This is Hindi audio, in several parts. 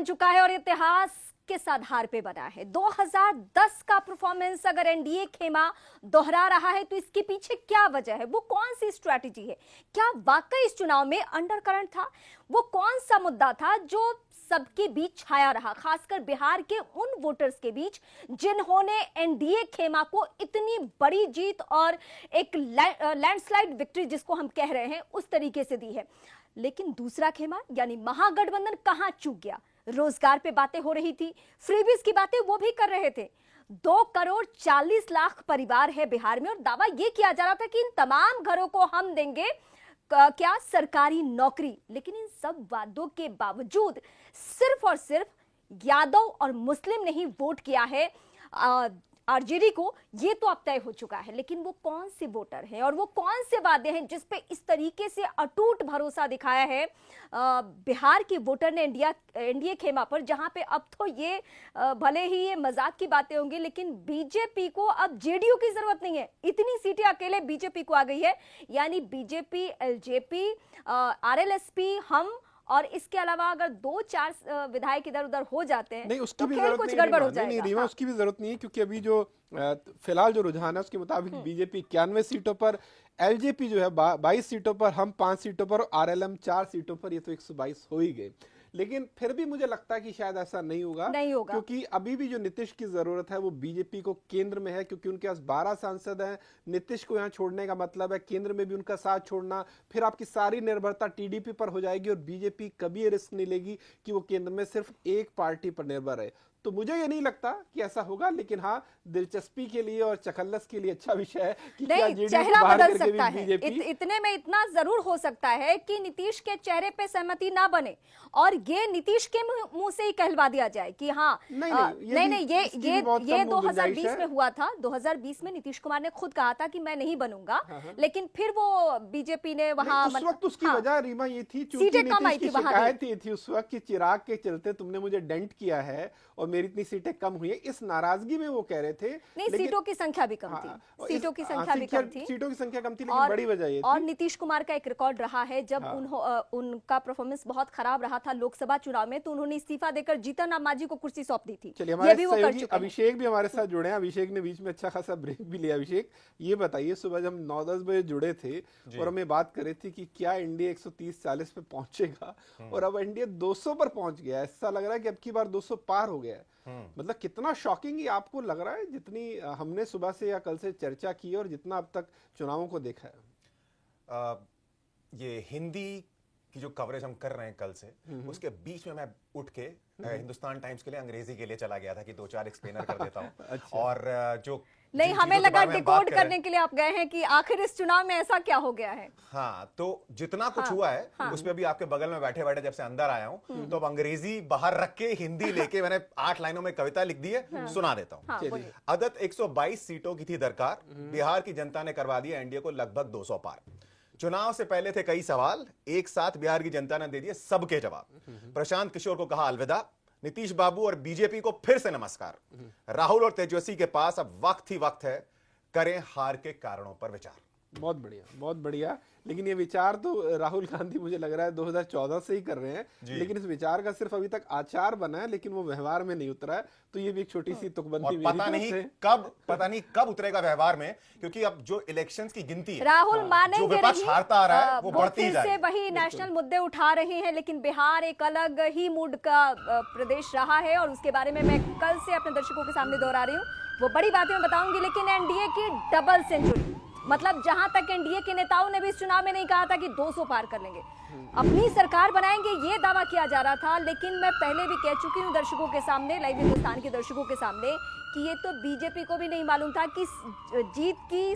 चुका है और इतिहास किस आधार पे बना है। 2010 का परफॉर्मेंस अगर एनडीए खेमा दोहरा रहा है तो इसके पीछे क्या वजह है, वो कौन सी स्ट्रैटेजी है, क्या वाकई इस चुनाव में अंडरकरंट था, वो कौन सा मुद्दा था जो सबके बीच छाया रहा, खासकर बिहार के उन वोटर्स के बीच जिन्होंने एनडीए खेमा को इतनी बड़ी जीत और एक लैंडस्लाइड विक्ट्री जिसको हम कह रहे हैं उस तरीके से दी है। लेकिन दूसरा खेमा यानी महागठबंधन कहां चूक गया। रोजगार पे बातें हो रही थी, फ्रीबीज की बातें वो भी कर रहे थे। 2,40,00,000 परिवार है बिहार में और दावा ये किया जा रहा था कि इन तमाम घरों को हम देंगे क्या सरकारी नौकरी। लेकिन इन सब वादों के बावजूद सिर्फ और सिर्फ यादव और मुस्लिम ने ही वोट किया है आरजेडी को, ये तो अब तय हो चुका है। लेकिन वो कौन से वोटर हैं और वो कौन से वादे हैं जिस पे इस तरीके से अटूट भरोसा दिखाया है बिहार के वोटर ने एनडीए खेमा पर, जहां पे अब तो ये भले ही ये मजाक की बातें होंगी लेकिन बीजेपी को अब जेडीयू की जरूरत नहीं है, इतनी सीटें अकेले बीजेपी को आ गई है। यानी बीजेपी, एलजेपी, आरएलएसपी, हम और इसके अलावा अगर 2-4 विधायक इधर उधर हो जाते हैं नहीं, उसकी तो भी खेल कुछ गड़बड़ हो जाएगा। नहीं रीमा, उसकी भी जरूरत नहीं है क्योंकि अभी जो फिलहाल जो रुझान है उसके मुताबिक बीजेपी 91 सीटों पर, एलजेपी जो है 22 सीटों पर, हम 5 सीटों पर, आरएलएम 4 सीटों पर, ये तो 122 हो ही गए। लेकिन फिर भी मुझे लगता है कि शायद ऐसा नहीं होगा क्योंकि अभी भी जो नीतीश की जरूरत है वो बीजेपी को केंद्र में है, क्योंकि उनके पास 12 सांसद हैं। नीतीश को यहाँ छोड़ने का मतलब है केंद्र में भी उनका साथ छोड़ना, फिर आपकी सारी निर्भरता टीडीपी पर हो जाएगी और बीजेपी कभी ये रिस्क नहीं लेगी कि वो केंद्र में सिर्फ एक पार्टी पर निर्भर है। तो मुझे ये नहीं लगता कि ऐसा होगा, लेकिन हाँ दिलचस्पी के लिए और चखल्लस के लिए अच्छा विषय है कि क्या चेहरा बदल सकता है। इतने में इतना जरूर हो सकता है कि नीतीश के चेहरे पे सहमति ना बने और ये नीतीश के मुंह से ही कहलवा दिया जाए कि हाँ नहीं ये 2020 में हुआ था। 2020 में नीतीश कुमार ने खुद कहा था कि मैं नहीं बनूंगा, लेकिन फिर वो बीजेपी ने वहां उस वक्त उसकी वजह रीमा ये थी, चूंकि नीतीश की शिकायत ये थी उस वक्त कि चिराग के चलते तुमने मुझे डेंट किया है और मेरी इतनी सीटें कम हुई है, इस नाराजगी में वो कह रहे थे। नहीं, सीटों की संख्या भी कम थी, सीटों की संख्या भी कम थी, सीटों की संख्या कम थी, लेकिन बड़ी वजह ये थी। और नीतीश कुमार का एक रिकॉर्ड रहा है जब उनका परफॉर्मेंस बहुत खराब रहा था लोकसभा चुनाव में, तो उन्होंने इस्तीफा देकर जीतन राम मांझी को कुर्सी सौंप दी थी। चलिए, हमारे अभिषेक भी हमारे साथ जुड़े हैं। अभिषेक ने बीच में अच्छा खासा ब्रेक भी लिया। अभिषेक, ये बताइए, सुबह जब 9-10 बजे जुड़े थे और हमें बात कर रहे थे कि क्या इंडिया 130-40 पे पहुंचेगा और अब इंडिया 200 पर पहुंच गया। ऐसा लग रहा है कि अब की बार 200 पार हो गया है। मतलब कितना शॉकिंग ये आपको लग रहा है, जितनी हमने सुबह से या कल से चर्चा की और जितना अब तक चुनावों को देखा है। ये हिंदी की जो कवरेज हम कर रहे हैं कल से, उसके बीच में मैं उठ के हिंदुस्तान टाइम्स के लिए अंग्रेजी के लिए चला गया था कि 2-4 एक्सप्लेनर कर देता हूं। अच्छा। और जो नहीं, हमें लगा डिकोड करने के लिए आप गए हैं कि आखिर इस चुनाव में ऐसा क्या हो गया है। हाँ, तो जितना कुछ हुआ है उसमें भी आपके बगल में बैठे बैठे जब से अंदर आया हूं तो अब अंग्रेजी बाहर रख के हिंदी लेके मैंने 8 लाइनों में कविता लिख दी है, सुना देता हूं। अदत 122 सीटों की थी दरकार, बिहार की जनता ने करवा दिया एनडीए को लगभग 200 पार। चुनाव से पहले थे कई सवाल, एक साथ बिहार की जनता ने दे दिए सबके जवाब। प्रशांत किशोर को कहा अलविदा, नीतीश बाबू और बीजेपी को फिर से नमस्कार। राहुल और तेजस्वी के पास अब वक्त ही वक्त है, करें हार के कारणों पर विचार। बहुत बढ़िया, बहुत बढ़िया। लेकिन ये विचार तो राहुल गांधी मुझे लग रहा है 2014 से ही कर रहे हैं, लेकिन इस विचार का सिर्फ अभी तक आचार बना है, लेकिन वो व्यवहार में नहीं उतरा है। तो ये भी एक छोटी सी तुकबंदी पता नहीं कब उतरेगा व्यवहार में, क्योंकि अब जो इलेक्शंस की गिनती है, राहुल मानेंगे जो विपक्ष हारता आ रहा है वो बढ़ती ही जा रही है। वही नेशनल मुद्दे उठा रहे हैं, लेकिन बिहार एक अलग ही मूड का प्रदेश रहा है और उसके बारे में मैं कल से अपने दर्शकों के सामने दोहरा रही हूँ। वो बड़ी बातें मैं बताऊंगी, लेकिन एनडीए की डबल सेंचुरी, मतलब जहां तक एनडीए के नेताओं ने भी इस चुनाव में नहीं कहा था कि 200 पार कर लेंगे, अपनी सरकार बनाएंगे ये दावा किया जा रहा था। लेकिन मैं पहले भी कह चुकी हूं दर्शकों के सामने, लाइव हिंदुस्तान के दर्शकों के सामने, कि ये तो बीजेपी को भी नहीं मालूम था कि जीत की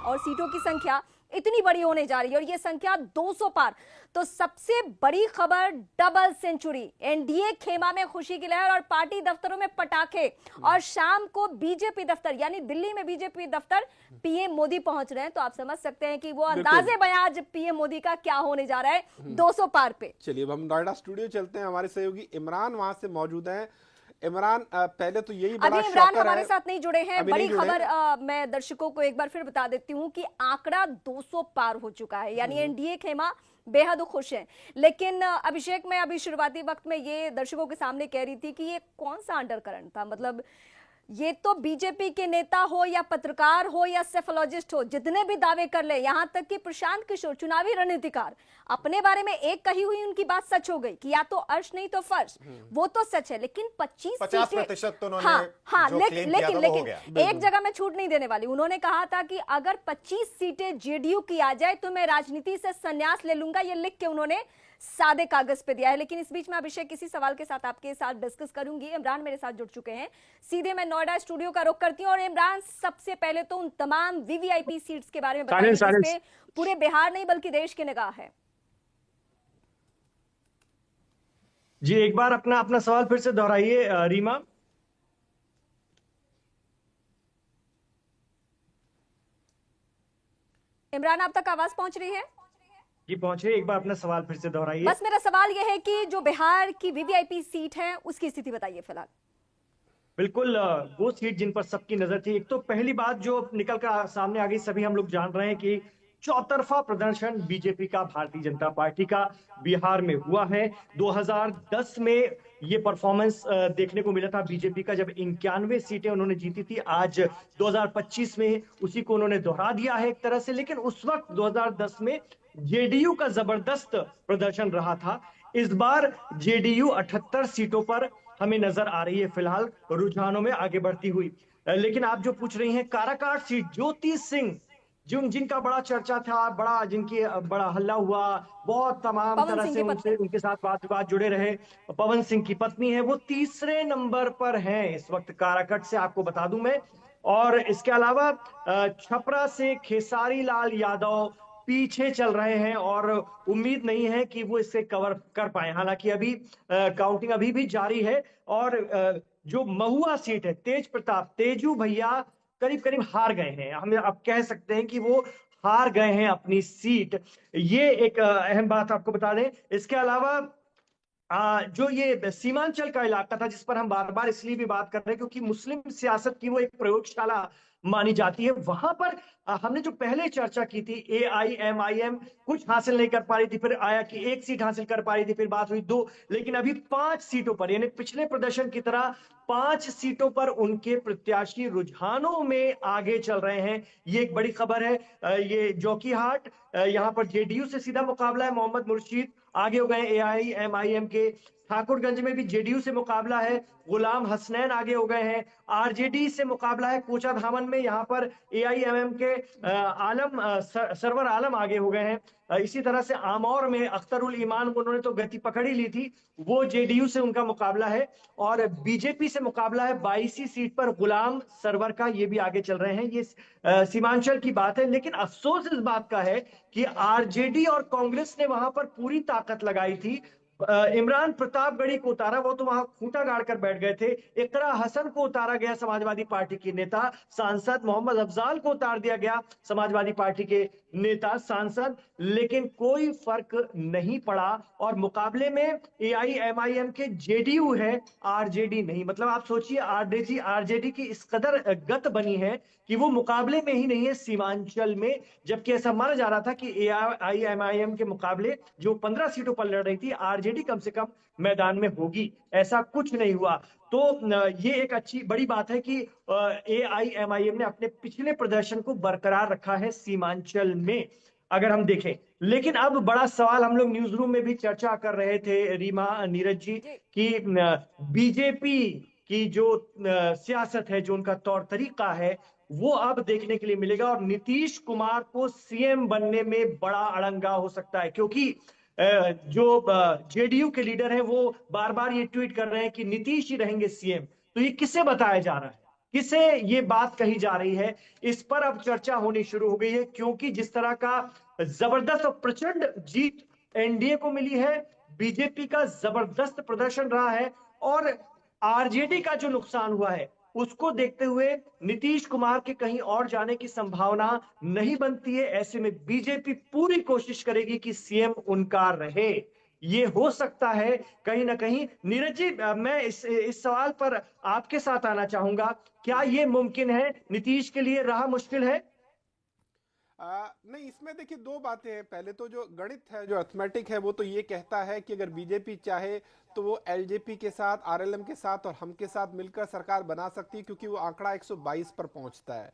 और सीटों की संख्या इतनी बड़ी होने जा रही है और ये संख्या 200 पार। तो सबसे बड़ी खबर, डबल सेंचुरी, एनडीए खेमा में खुशी की लहर और पार्टी दफ्तरों में पटाखे, और शाम को बीजेपी दफ्तर यानी दिल्ली में बीजेपी दफ्तर पीएम मोदी पहुंच रहे हैं। तो आप समझ सकते हैं कि वो अंदाजे बयां आज पीएम मोदी का क्या होने जा रहा है 200 पार पे। चलिए अब हम नोएडा स्टूडियो चलते हैं, हमारे सहयोगी इमरान वहां से मौजूद हैं। इमरान पहले तो यही बड़ा अभी इमरान शॉकर हमारे है। साथ नहीं जुड़े हैं। अभी बड़ी नहीं जुड़े। खबर मैं दर्शकों को एक बार फिर बता देती हूँ कि आंकड़ा 200 पार हो चुका है, यानी एनडीए खेमा बेहद खुश है। लेकिन अभिषेक, मैं अभी शुरुआती वक्त में ये दर्शकों के सामने कह रही थी कि ये कौन सा अंडर करंट था। मतलब ये तो बीजेपी के नेता हो या पत्रकार हो या सेफोलॉजिस्ट हो, जितने भी दावे कर ले, यहां तक कि प्रशांत किशोर चुनावी रणनीतिकार, अपने बारे में एक कही हुई उनकी बात सच हो गई कि या तो अर्श नहीं तो फर्श, वो तो सच है। लेकिन 50% तो उन्होंने हाँ, जो क्लेम किया था वो हो गया। एक जगह मैं छूट नहीं देने वाली। उन्होंने कहा था कि अगर 25 सीटें जेडीयू की आ जाए तो मैं राजनीति से संन्यास ले लूंगा। ये लिख के उन्होंने सादे कागज पे दिया है। लेकिन इस बीच में अभिषेक, किसी सवाल के साथ आपके साथ डिस्कस करूंगी। इमरान मेरे साथ जुड़ चुके हैं। सीधे मैं नोएडा स्टूडियो का रुख करती हूं। और इमरान, सबसे पहले तो उन तमाम वीवीआईपी सीट्स के बारे में बताइए जिस पे पूरे बिहार नहीं बल्कि देश की निगाह है। जी, एक बार अपना सवाल फिर से दोहराइए रीमा। इमरान, आप तक आवाज पहुंच रही है? जी पहुंचे, एक बार अपना सवाल फिर से दोहराइए। बस मेरा सवाल यह है कि जो बिहार की वीवीआईपी सीट है उसकी स्थिति बताइए फिलहाल। बिल्कुल, वो सीट जिन पर सबकी नजर थी। एक तो पहली बात जो निकल कर सामने आ गई, सभी हम लोग जान रहे हैं कि चौतरफा प्रदर्शन बीजेपी का, भारतीय जनता पार्टी का बिहार में हुआ है। 2010 में ये परफॉर्मेंस देखने को मिला था बीजेपी का, जब 91 सीटें उन्होंने जीती थी। आज 2025 में उसी को उन्होंने दोहरा दिया है एक तरह से। लेकिन उस वक्त 2010 में जेडीयू का जबरदस्त प्रदर्शन रहा था। इस बार जेडीयू 78 सीटों पर हमें नजर आ रही है फिलहाल, रुझानों में आगे बढ़ती हुई। लेकिन आप जो पूछ रही हैं, काराकाट सीट, ज्योति सिंह जिनका बड़ा चर्चा था, जिनकी बड़ा हल्ला हुआ, बहुत तमाम तरह से उनके साथ बात विवाद जुड़े रहे। पवन सिंह की पत्नी है, वो तीसरे नंबर पर है इस वक्त काराकट से, आपको बता दूं मैं। और इसके अलावा छपरा से खेसारी लाल यादव पीछे चल रहे हैं और उम्मीद नहीं है कि वो इसे कवर कर पाए। हालांकि अभी काउंटिंग अभी भी जारी है। और जो महुआ सीट है, तेज प्रताप, तेजू भैया करीब करीब हार गए हैं। हम अब कह सकते हैं कि वो हार गए हैं अपनी सीट। ये एक अहम बात आपको बता दें। इसके अलावा जो ये सीमांचल का इलाका था, जिस पर हम बार बार इसलिए भी बात कर रहे हैं क्योंकि मुस्लिम सियासत की वो एक प्रयोगशाला मानी जाती है, वहां पर हमने जो पहले चर्चा की थी, AIMIM कुछ हासिल नहीं कर पा रही थी, फिर आया कि एक सीट हासिल कर पा रही थी, फिर बात हुई 2, लेकिन अभी 5 सीटों पर, यानी पिछले प्रदर्शन की तरह 5 सीटों पर उनके प्रत्याशी रुझानों में आगे चल रहे हैं। ये एक बड़ी खबर है। ये जोकीहाट, यहाँ पर जेडीयू से सीधा मुकाबला है, मोहम्मद मुर्शीद आगे हो गए AIMIM के। ठाकुरगंज में भी जेडीयू से मुकाबला है, गुलाम हसनैन आगे हो गए हैं। आरजेडी से मुकाबला है कोचा धामन में, यहाँ पर AIMM के सरवर आलम आगे हो गए हैं। इसी तरह से आमौर में अख्तरुल ईमान, उन्होंने तो गति पकड़ ही ली थी, वो जेडीयू से उनका मुकाबला है। और बीजेपी से मुकाबला है 22 सीट पर गुलाम सरवर का, ये भी आगे चल रहे हैं। ये सीमांचल की बात है। लेकिन अफसोस इस बात का है कि आरजेडी और कांग्रेस ने वहां पर पूरी ताकत लगाई थी। इमरान प्रतापगढ़ी को उतारा, वो तो वहां खूंटा गाड़ कर बैठ गए थे। इकरा हसन को उतारा गया, समाजवादी पार्टी की नेता सांसद। मोहम्मद अफजाल को उतार दिया गया, समाजवादी पार्टी के नेता सांसद। लेकिन कोई फर्क नहीं पड़ा। और मुकाबले में AIMIM के जेडीयू है, आरजेडी नहीं। मतलब आप सोचिए, आरजेडी की इस कदर गत बनी है कि वो मुकाबले में ही नहीं है सीमांचल में। जबकि ऐसा माना जा रहा था कि AIMIM के मुकाबले जो 15 सीटों पर लड़ रही थी, आरजेडी कम से कम मैदान में होगी। ऐसा कुछ नहीं हुआ। तो ये एक अच्छी बड़ी बात है कि AIMIM ने अपने पिछले प्रदर्शन को बरकरार रखा है सीमांचल में, अगर हम देखें। लेकिन अब बड़ा सवाल, हम लोग न्यूज रूम में भी चर्चा कर रहे थे रीमा, नीरज जी, कि बीजेपी की जो सियासत है, जो उनका तौर तरीका है, वो अब देखने के लिए मिलेगा। और नीतीश कुमार को सीएम बनने में बड़ा अड़ंगा हो सकता है, क्योंकि जो जेडीयू के लीडर हैं वो बार बार ये ट्वीट कर रहे हैं कि नीतीश ही रहेंगे सीएम। तो ये किसे बताया जा रहा है, किसे ये बात कही जा रही है, इस पर अब चर्चा होनी शुरू हो गई है। क्योंकि जिस तरह का जबरदस्त और प्रचंड जीत एनडीए को मिली है, बीजेपी का जबरदस्त प्रदर्शन रहा है, और आरजेडी का जो नुकसान हुआ है, उसको देखते हुए नीतीश कुमार के कहीं और जाने की संभावना नहीं बनती है। ऐसे में बीजेपी पूरी कोशिश करेगी कि सीएम उनका रहे। ये हो सकता है कहीं ना कहीं। नीरज जी, मैं इस सवाल पर आपके साथ आना चाहूंगा। क्या ये मुमकिन है? नीतीश के लिए राह मुश्किल है? नहीं, इसमें देखिए दो बातें हैं। पहले तो जो गणित है, जो अर्थमेटिक है, वो तो ये कहता है कि अगर बीजेपी चाहे तो वो एलजेपी के साथ, आरएलएम के साथ और हम के साथ मिलकर सरकार बना सकती है, क्योंकि वो आंकड़ा 122 पर पहुंचता है।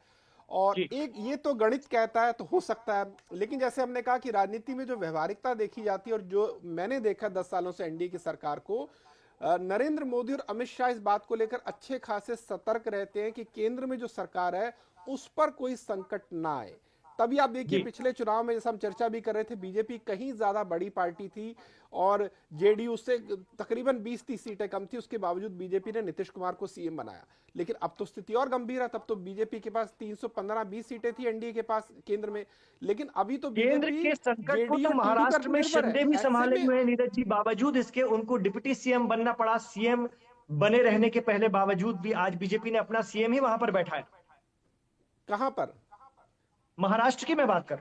और एक ये तो गणित कहता है, तो हो सकता है। लेकिन जैसे हमने कहा कि राजनीति में जो व्यवहारिकता देखी जाती है, और जो मैंने देखा 10 सालों से एनडीए की सरकार को, नरेंद्र मोदी और अमित शाह इस बात को लेकर अच्छे खासे सतर्क रहते हैं कि केंद्र में जो सरकार है उस पर कोई संकट ना आए। तभी आप देखिए पिछले चुनाव में जैसा हम चर्चा भी कर रहे थे, बीजेपी कहीं ज्यादा बड़ी पार्टी थी और जेडीयू से तकरीबन 20-30 सीटें कम थी, उसके बावजूद बीजेपी ने नीतीश कुमार को सीएम बनाया। लेकिन अब तो स्थिति और गंभीर है। तब तो बीजेपी के पास 315-20 सीटें थी एनडीए के पास केंद्र में, लेकिन अभी तो केंद्र के संकट को तो महाराष्ट्र में शिंदे भी संभाले हुए हैं नीरज जी। बावजूद इसके उनको डिप्टी सीएम बनना पड़ा। सीएम बने रहने के पहले बावजूद भी आज बीजेपी ने अपना सीएम ही वहां पर बैठा है। कहां पर? महाराष्ट्र की मैं बात कर।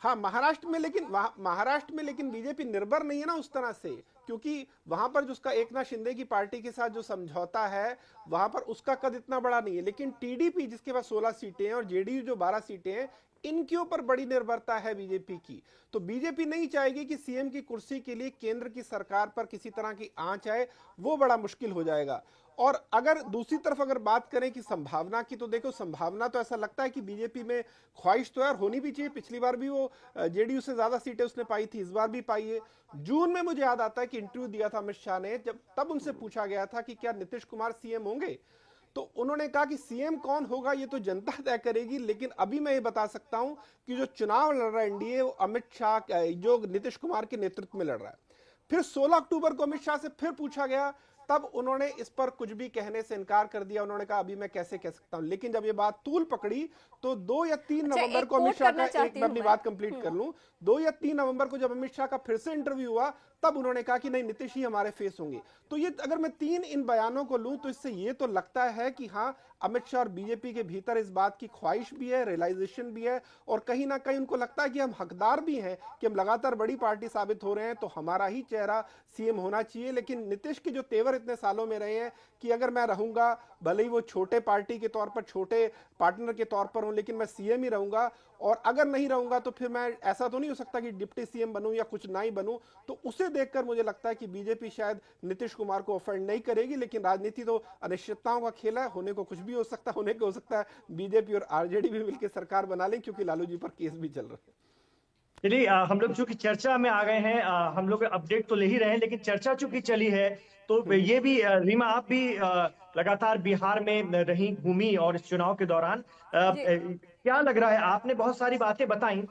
हाँ, महाराष्ट्र में, लेकिन बीजेपी निर्भर नहीं है ना उस तरह से, क्योंकि वहां पर जो उसका एकनाथ शिंदे की पार्टी के साथ जो समझौता है, वहां पर उसका कद इतना बड़ा नहीं है। लेकिन टीडीपी जिसके पास 16 सीटें हैं और जेडीयू जो 12 सीटें हैं, इनके ऊपर बड़ी निर्भरता है बीजेपी की। तो बीजेपी नहीं चाहेगी कि सीएम की कुर्सी के लिए केंद्र की सरकार पर किसी तरह की आंच आए, वो बड़ा मुश्किल हो जाएगा। और अगर दूसरी तरफ अगर बात करें कि संभावना की, तो देखो संभावना तो ऐसा लगता है कि बीजेपी में ख्वाहिश तो यार होनी भी चाहिए। पिछली बार भी वो जेडीयू से ज्यादा सीटें उसने पाई थी, इस बार भी पाई है। जून में मुझे याद आता है कि इंटरव्यू दिया था अमित शाह ने, जब तब उनसे पूछा गया था कि क्या नीतीश कुमार सीएम होंगे, तो उन्होंने कहा कि सीएम कौन होगा ये तो जनता तय करेगी। लेकिन अभी मैं ये बता सकता हूं कि जो चुनाव लड़ रहा है एनडीए, वो अमित शाह जो नीतीश कुमार के नेतृत्व में लड़ रहा है। फिर 16 अक्टूबर को अमित शाह से फिर पूछा गया, तब उन्होंने इस पर कुछ भी कहने से इनकार कर दिया। उन्होंने कहा अभी मैं कैसे कह सकता हूं। लेकिन जब ये बात तूल पकड़ी तो 2 या 3 नवंबर को अमित शाह का, एक मैं अपनी बात कंप्लीट कर लूं, 2 या 3 नवंबर को जब अमित शाह का फिर से इंटरव्यू हुआ, तब उन्होंने कहा कि नहीं, नीतीश ही हमारे फेस होंगे। तो ये अगर मैं इन बयानों को लूं तो इससे ये तो लगता है कि हाँ, अमित शाह और बीजेपी के भीतर इस बात की ख्वाहिश भी है, रियलाइजेशन भी है, और कहीं ना कहीं उनको लगता है कि हम हकदार भी हैं कि हम लगातार बड़ी पार्टी साबित हो रहे हैं, तो हमारा ही चेहरा सीएम होना चाहिए। लेकिन नीतीश के जो तेवर इतने सालों में रहे हैं कि अगर मैं रहूंगा, भले ही वो छोटे पार्टी के तौर पर, छोटे पार्टनर के तौर पर हूं, लेकिन मैं सीएम ही रहूंगा। और अगर नहीं रहूंगा तो फिर मैं, ऐसा तो नहीं हो सकता कि डिप्टी सीएम बनूं या कुछ ना ही बनूं। तो उसे देखकर मुझे लगता है कि बीजेपी शायद नीतीश कुमार को ऑफेंड नहीं करेगी। लेकिन राजनीति तो अनिश्चितताओं का खेल है, होने को कुछ भी हो सकता है। होने को हो सकता है बीजेपी और आरजेडी भी मिलकर सरकार बना लें, क्योंकि लालू जी पर केस भी चल रहे हैं। चलिए, हम लोग चूंकि चर्चा में आ गए हैं, हम लोग अपडेट तो ले ही रहे हैं, लेकिन चर्चा चूंकि चली है तो ये भी, रीमा आप भी लगातार बिहार में रही, घूमी, और इस चुनाव के दौरान क्या लग रहा है? आपने बहुत सारी बातें बताई।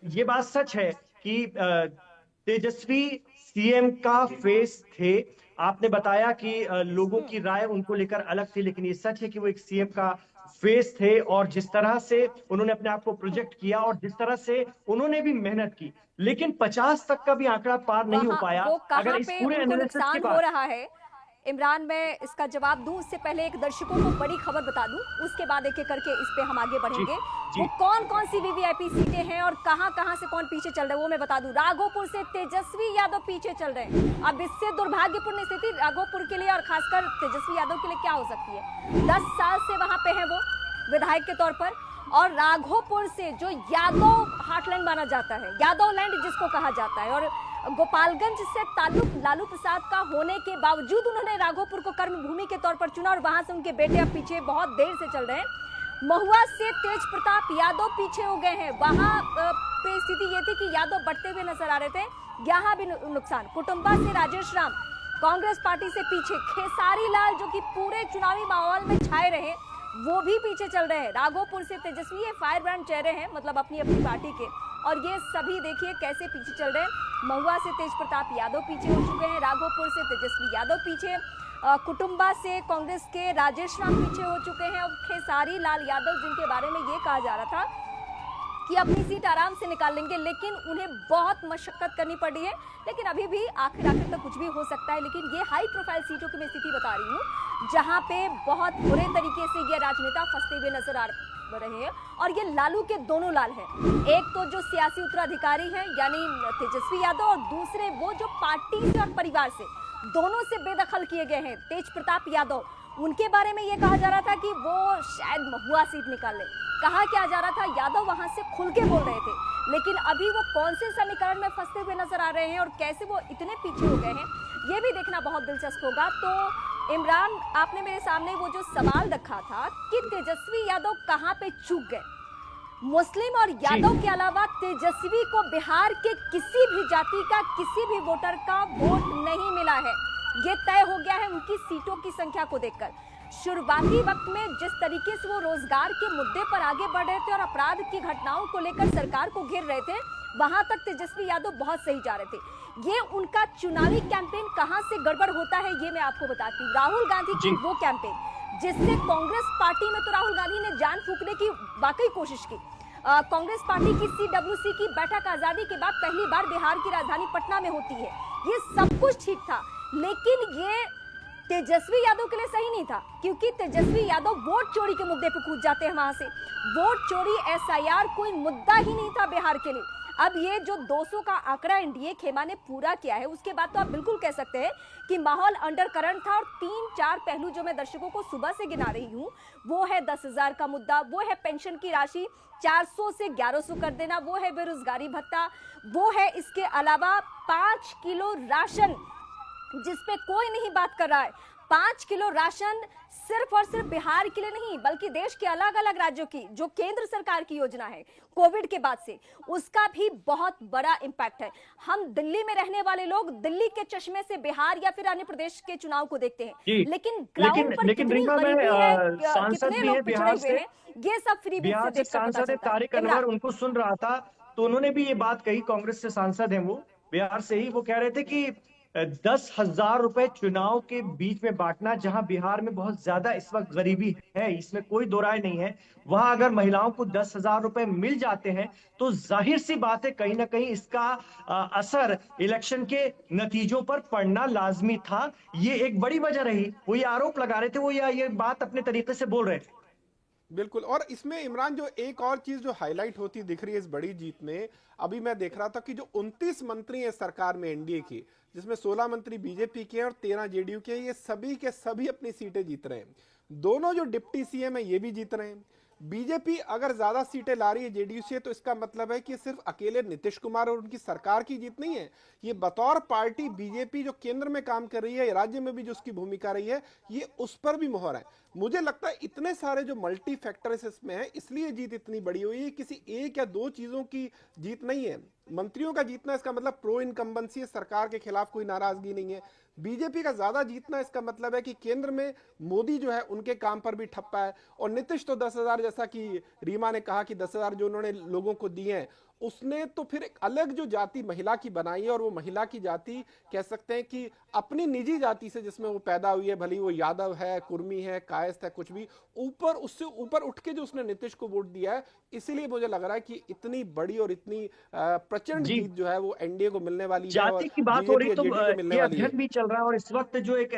ये बात सच है कि तेजस्वी सीएम का फेस थे। आपने बताया कि लोगों की राय उनको लेकर अलग थी, लेकिन ये सच है कि वो एक सीएम का फेस थे। और जिस तरह से उन्होंने अपने आप को प्रोजेक्ट किया और जिस तरह से उन्होंने भी मेहनत की, लेकिन 50 तक का भी आंकड़ा पार नहीं हो पाया। अगर इस पूरे एनालिसिस के बाद हो रहा है, इमरान, मैं इसका जवाब दूं उससे पहले एक दर्शकों को बड़ी खबर बता दूं, उसके बाद एक एक करके इस पे हम आगे बढ़ेंगे। वो कौन-कौन सी वीवीआईपी सीटें हैं और कहां-कहां से कौन पीछे चल रहा है, वो मैं बता दूं। राघोपुर से तेजस्वी यादव पीछे चल रहे हैं। अब इससे दुर्भाग्यपूर्ण स्थिति राघोपुर के लिए और खासकर तेजस्वी यादव के लिए क्या हो सकती है? 10 साल से वहां पे है वो विधायक के तौर पर, और राघोपुर से जो यादव हार्टलैंड माना जाता है, यादव लैंड जिसको कहा जाता है, और गोपालगंज से ताल्लुक लालू प्रसाद का होने के बावजूद उन्होंने राघोपुर को कर्म भूमि के तौर पर चुना, और वहां से उनके बेटे अब पीछे बहुत देर से चल रहे हैं। महुआ से तेज प्रताप यादव पीछे हो गए हैं। वहां पे स्थिति ये थी कि यादव बढ़ते हुए नजर आ रहे थे, यहाँ भी नुकसान। कुटुंबा से राजेश राम कांग्रेस पार्टी से पीछे। खेसारी लाल जो कि पूरे चुनावी माहौल में छाए रहे, वो भी पीछे चल रहे हैं। राघोपुर से तेजस्वी, ये फायर ब्रांड चेहरे हैं, मतलब अपनी अपनी पार्टी के, और ये सभी देखिए कैसे पीछे चल रहे हैं। महुआ से तेज प्रताप यादव पीछे हो चुके हैं, राघोपुर से तेजस्वी यादव पीछे, कुटुंबा से कांग्रेस के राजेश राम पीछे हो चुके हैं, और खेसारी लाल यादव जिनके बारे में ये कहा जा रहा था कि अपनी सीट आराम से निकाल लेंगे, लेकिन उन्हें बहुत मशक्कत करनी पड़ी है। लेकिन अभी भी आखिर तक कुछ भी हो सकता है। लेकिन ये हाई प्रोफाइल सीटों की मैं स्थिति बता रही हूँ, जहां पे बहुत बुरे तरीके से ये राजनेता फंसते हुए नजर आ रहे हैं। रहे हैं और ये लालू के दोनों लाल हैं। एक तो जो सियासी उत्तराधिकारी हैं यानी तेजस्वी यादव, और दूसरे वो जो पार्टी से और परिवार से दोनों से बेदखल किए गए हैं, तेज प्रताप यादव। उनके बारे में ये कहा जा रहा था कि वो शायद महुआ सीट निकाल ले। कहा क्या जा रहा था, यादव वहां से खुल के बोल रहे थे, लेकिन अभी वो कौन से समीकरण में फंसते हुए नजर आ रहे हैं और कैसे वो इतने पीछे हो गए हैं, ये भी देखना बहुत दिलचस्प होगा। तो इमरान, आपने मेरे सामने वो जो सवाल रखा था कि तेजस्वी यादव कहां पे चूक गए। मुस्लिम और यादव के अलावा तेजस्वी को बिहार के किसी भी जाति का, किसी भी वोटर का वोट नहीं मिला है। ये तय हो गया है उनकी सीटों की संख्या को देखकर। शुरुआती वक्त में जिस तरीके से वो रोजगार के मुद्दे पर आगे बढ़ रहे थे और अपराध की घटनाओं को लेकर सरकार को घेर रहे थे, वहां तक तेजस्वी यादव बहुत सही जा रहे थे। ये उनका चुनावी कैंपेन कहां से गड़बड़ होता है ये मैं आपको बताती हूँ। राहुल गांधी की वो कैंपेन जिससे कांग्रेस पार्टी में तो राहुल गांधी ने जान फूंकने की वाकई कोशिश की। कांग्रेस पार्टी की CWC की बैठक आजादी के बाद पहली बार बिहार की राजधानी पटना में होती है। ये सब कुछ ठीक था, लेकिन ये तेजस्वी यादव के लिए सही नहीं था, क्योंकि तेजस्वी यादव वोट चोरी के मुद्दे पर कूद जाते हैं वहां से। वोट चोरी, SIR कोई मुद्दा ही नहीं था बिहार के लिए। अब ये जो 200 का आंकड़ा एनडीए खेमा ने पूरा किया है, उसके बाद तो आप बिल्कुल कह सकते हैं कि माहौल अंडर करंट था। और 3-4 पहलू जो मैं दर्शकों को सुबह से गिना रही हूं, वो है 10,000 का मुद्दा, वो है पेंशन की राशि 400 से 1100 कर देना, वो है बेरोजगारी भत्ता, वो है इसके अलावा 5 किलो राशन जिसपे कोई नहीं बात कर रहा है। 5 किलो राशन सिर्फ और सिर्फ बिहार के लिए नहीं, बल्कि देश के अलग अलग राज्यों की जो केंद्र सरकार की योजना है कोविड के बाद से, उसका भी बहुत बड़ा इंपैक्ट है। हम दिल्ली में रहने वाले लोग दिल्ली के चश्मे से बिहार या फिर अन्य प्रदेश के चुनाव को देखते हैं, लेकिन ग्राउंड पर कितनी गरीबी है, सांसद कितने भी है लोग पिछड़े हुए हैं, ये सब फ्री बिहार से सांसद है तारिक अनवर, उनको सुन रहा था तो उन्होंने भी ये बात कही। कांग्रेस से सांसद हैं वो, बिहार से ही। वो कह रहे थे कि 10,000 रुपए चुनाव के बीच में बांटना, जहां बिहार में बहुत ज्यादा इस वक्त गरीबी है, इसमें कोई दो राय नहीं है, वहां अगर महिलाओं को 10,000 रुपए मिल जाते हैं तो जाहिर सी बात है कहीं ना कहीं इसका असर इलेक्शन के नतीजों पर पड़ना लाजमी था। ये एक बड़ी वजह रही। वो ये आरोप लगा रहे थे, वो ये बात अपने तरीके से बोल रहे थे। बिल्कुल। और इसमें इमरान जो एक और चीज जो हाईलाइट होती दिख रही है इस बड़ी जीत में, अभी मैं देख रहा था कि जो 29 मंत्री हैं सरकार में एनडीए की, जिसमें 16 मंत्री बीजेपी के हैं और 13 जेडीयू के हैं, ये सभी के सभी अपनी सीटें जीत रहे हैं। दोनों जो डिप्टी सीएम है ये भी जीत रहे हैं। बीजेपी अगर ज्यादा सीटें ला रही है जेडीयू से, तो इसका मतलब है कि सिर्फ अकेले नीतीश कुमार और उनकी सरकार की जीत नहीं है, ये बतौर पार्टी बीजेपी जो केंद्र में काम कर रही है, राज्य में भी जो उसकी भूमिका रही है, ये उस पर भी मोहर है। मुझे लगता है इतने सारे जो मल्टी फैक्टर्स इसमें है, इसलिए जीत इतनी बड़ी हुई है। किसी एक या दो चीजों की जीत नहीं है। मंत्रियों का जीतना इसका मतलब प्रो इनकम्बेंसी है, सरकार के खिलाफ कोई नाराजगी नहीं है। बीजेपी का ज्यादा जीतना इसका मतलब है कि केंद्र में मोदी जो है उनके काम पर भी ठप्पा है। और नीतीश तो 10,000, जैसा कि रीमा ने कहा कि 10,000 जो उन्होंने लोगों को दिए हैं, उसने तो फिर एक अलग जो जाति महिला की बनाई है, और वो महिला की जाति कह सकते हैं कि अपनी निजी जाति से जिसमें वो पैदा हुई है, भली वो यादव है, कुर्मी है, कायस्थ है, कुछ भी ऊपर, उससे ऊपर उठ के जो उसने नीतीश को वोट दिया है, इसीलिए मुझे लग रहा है कि इतनी बड़ी और इतनी प्रचंड जीत जो है वो एनडीए को मिलने वाली है। जाति की बात हो रही तो ये अध्ययन भी चल रहा है, और इस वक्त जो एक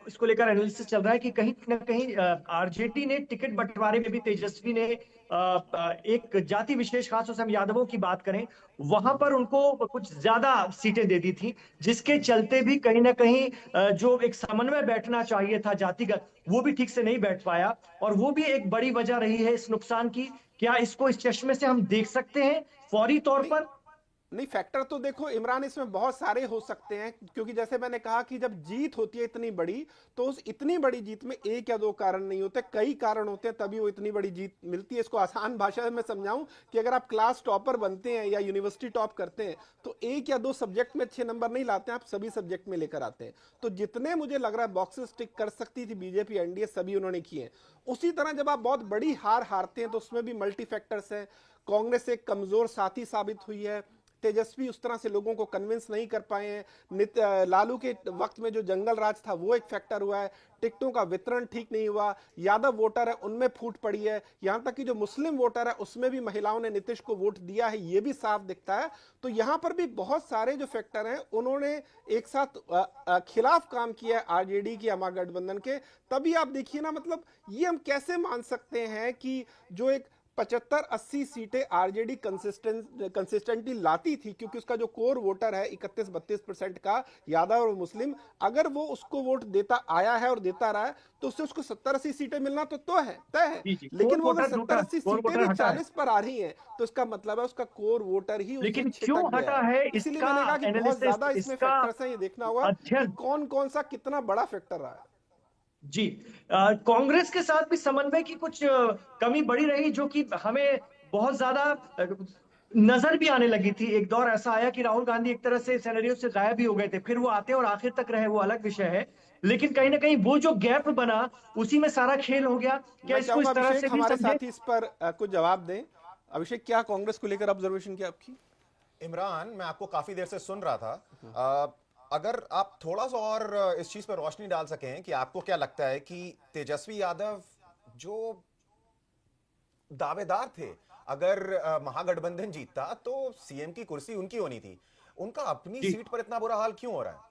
इसको लेकर एनालिसिस चल रहा है कि कहीं ना कहीं आरजेडी ने टिकट बंटवारे में भी तेजस्वी ने एक जाति विशेष, खासतौर से हम यादवों की बात करें, वहां पर उनको कुछ ज्यादा सीटें दे दी थी, जिसके चलते भी कहीं ना कहीं जो एक समन्वय बैठना चाहिए था जातिगत, वो भी ठीक से नहीं बैठ पाया। और वो भी एक बड़ी वजह रही है इस नुकसान की। क्या इसको इस चश्मे से हम देख सकते हैं फौरी तौर पर? नहीं, फैक्टर तो देखो इमरान इसमें बहुत सारे हो सकते हैं, क्योंकि जैसे मैंने कहा कि जब जीत होती है इतनी बड़ी, तो उस इतनी बड़ी जीत में एक या दो कारण नहीं होते, कई कारण होते हैं, तभी वो इतनी बड़ी जीत मिलती है। इसको आसान भाषा में समझाऊं कि अगर आप क्लास टॉपर बनते हैं या यूनिवर्सिटी टॉप करते हैं, तो एक या दो सब्जेक्ट में अच्छे नंबर नहीं लाते हैं, आप सभी सब्जेक्ट में लेकर आते हैं। तो जितने मुझे लग रहा है बॉक्सेस टिक कर सकती थी बीजेपी एनडीए, सभी उन्होंने किए हैं। उसी तरह जब आप बहुत बड़ी हार हारते हैं तो उसमें भी मल्टी फैक्टर्स हैं। कांग्रेस एक कमजोर साथी साबित हुई है, तेजस्वी उस तरह से लोगों को कन्विंस नहीं कर पाए हैं, लालू के वक्त में जो जंगल राज था वो एक फैक्टर हुआ है, टिकटों का वितरण ठीक नहीं हुआ, यादव वोटर है उनमें फूट पड़ी है, यहां तक कि जो मुस्लिम वोटर है उसमें भी महिलाओं ने नीतीश को वोट दिया है, ये भी साफ दिखता है। तो यहां पर भी बहुत सारे जो फैक्टर हैं उन्होंने एक साथ खिलाफ काम किया है आरजेडी की, महागठबंधन के। तभी आप देखिए ना, मतलब ये हम कैसे मान सकते हैं कि जो एक 75-80 सीटें आरजेडी कंसिस्टेंटली लाती थी, क्योंकि उसका जो कोर वोटर है 31-32% का यादव और मुस्लिम, अगर वो उसको वोट देता आया है और देता रहा है तो उससे उसको 70-80 सीटें मिलना तो तय है। लेकिन वो अगर 70-80 सीटें भी 40 पर आ रही हैं तो इसका मतलब है उसका कोर वोटर ही लेकिन क्यों हटा है, इसलिए मैंने कहा कि बहुत ज्यादा इसमें फैक्टर्स हैं, ये देखना होगा कौन कौन सा कितना बड़ा फैक्टर रहा है। जी, कांग्रेस के साथ भी समन्वय की कुछ कमी बड़ी रही, जो कि हमें बहुत ज्यादा नजर भी आने लगी थी। एक दौर ऐसा आया कि राहुल गांधी एक तरह से सिनेरियो से गायब ही हो गए थे, फिर वो आते और आखिर तक रहे, वो अलग विषय है। लेकिन कहीं ना कहीं वो जो गैप बना उसी में सारा खेल हो गया। क्या इसको इस तरह से भी हमारे समझे? साथी इस पर कुछ जवाब दें। अभिषेक, क्या कांग्रेस को लेकर ऑब्जर्वेशन क्या आपकी? इमरान, मैं आपको काफी देर से सुन रहा था, अगर आप थोड़ा सा और इस चीज पर रोशनी डाल सकें कि आपको क्या लगता है कि तेजस्वी यादव जो दावेदार थे, अगर महागठबंधन जीतता तो सीएम की कुर्सी उनकी होनी थी, उनका अपनी सीट पर इतना बुरा हाल क्यों हो रहा है?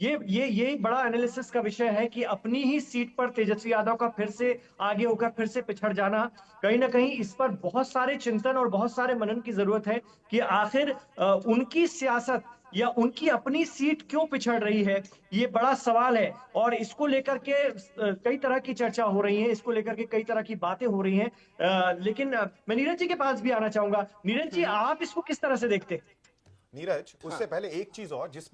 ये बड़ा एनालिसिस का विषय है कि अपनी ही सीट पर तेजस्वी यादव का फिर से आगे होकर फिर से पिछड़ जाना, कहीं ना कहीं इस पर बहुत सारे चिंतन और बहुत सारे मनन की जरूरत है कि आखिर उनकी सियासत या उनकी अपनी सीट क्यों पिछड़ रही है। ये बड़ा सवाल है और इसको लेकर के कई तरह की चर्चा हो रही है, इसको लेकर के कई तरह की बातें हो रही हैं। लेकिन मैं नीरज जी के पास भी आना चाहूंगा। नीरज जी, आप इसको किस तरह से देखते? नीरज, उससे पहले एक चीज और, जिस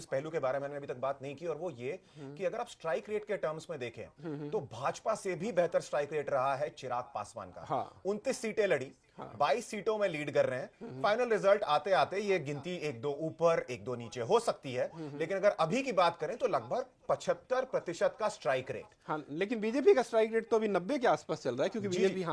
पहलू के बारे में मैंने अभी तक बात नहीं की, और वो ये कि अगर आप स्ट्राइक रेट के टर्म्स में देखें तो भाजपा से भी बेहतर स्ट्राइक रेट रहा है चिराग पासवान का। 29 सीटें लड़ी, 22 सीटों में लीड कर रहे हैं। फाइनल रिजल्ट आते आते ये गिनती 1-2 ऊपर 1-2 नीचे हो सकती है, लेकिन अगर अभी की बात करें तो लगभग 75% का स्ट्राइक रेट। हाँ, लेकिन बीजेपी का स्ट्राइक रेट तो अभी 90 के आसपास चल रहा है, क्योंकि बीजेपी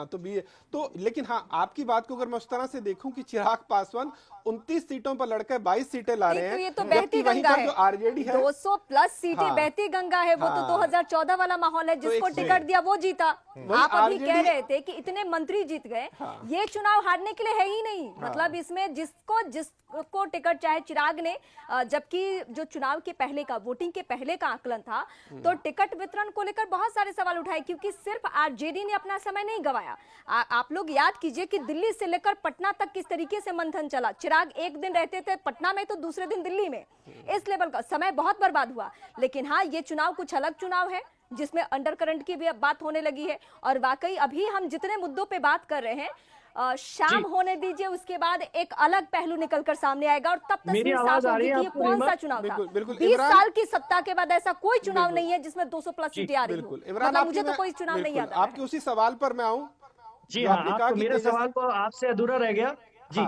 लेकिन हाँ, आपकी बात को अगर मैं उस तरह से देखूं कि चिराग पासवान 29 सीटों पर लड़कर 22 सीटें ला रहे हैं, ये तो बहती गंगा है। जो आरजेडी है 200+ सीटें बहती गंगा है। वो तो 2014 वाला माहौल है, जिसको टिकट दिया वो जीता। आप अभी कह रहे थे कि इतने मंत्री जीत गए, ये चुनाव हारने के लिए है ही नहीं। मतलब इसमें जिसको टिकट चाहे चिराग ने, जबकि जो चुनाव के पहले का, वोटिंग के पहले का आकलन था, तो टिकट वितरण को लेकर बहुत सारे सवाल उठाए, क्योंकि सिर्फ आरजेडी ने अपना समय नहीं गंवाया। आप लोग याद कीजिए कि दिल्ली से लेकर पटना तक किस तरीके से मंथन चला। चिराग एक दिन रहते थे पटना में तो दूसरे दिन दिल्ली में, इस लेवल का समय बहुत बर्बाद हुआ। लेकिन हाँ, ये चुनाव कुछ अलग चुनाव है, जिसमें अंडर करंट की भी बात होने लगी है। और वाकई अभी हम जितने मुद्दों पे बात कर रहे हैं, शाम होने दीजिए, उसके बाद एक अलग पहलू निकलकर सामने आएगा और तब तस्वीर साफ होगी कि ये कौन सा चुनाव था। 20 साल की सत्ता के बाद ऐसा कोई चुनाव नहीं है जिसमें 200+ सीटें आ रही हो। मतलब मुझे तो कोई चुनाव नहीं आता। आपके उसी सवाल पर मैं आऊं। जी हाँ, मेरा सवाल तो आपसे अधूरा रह गया जी।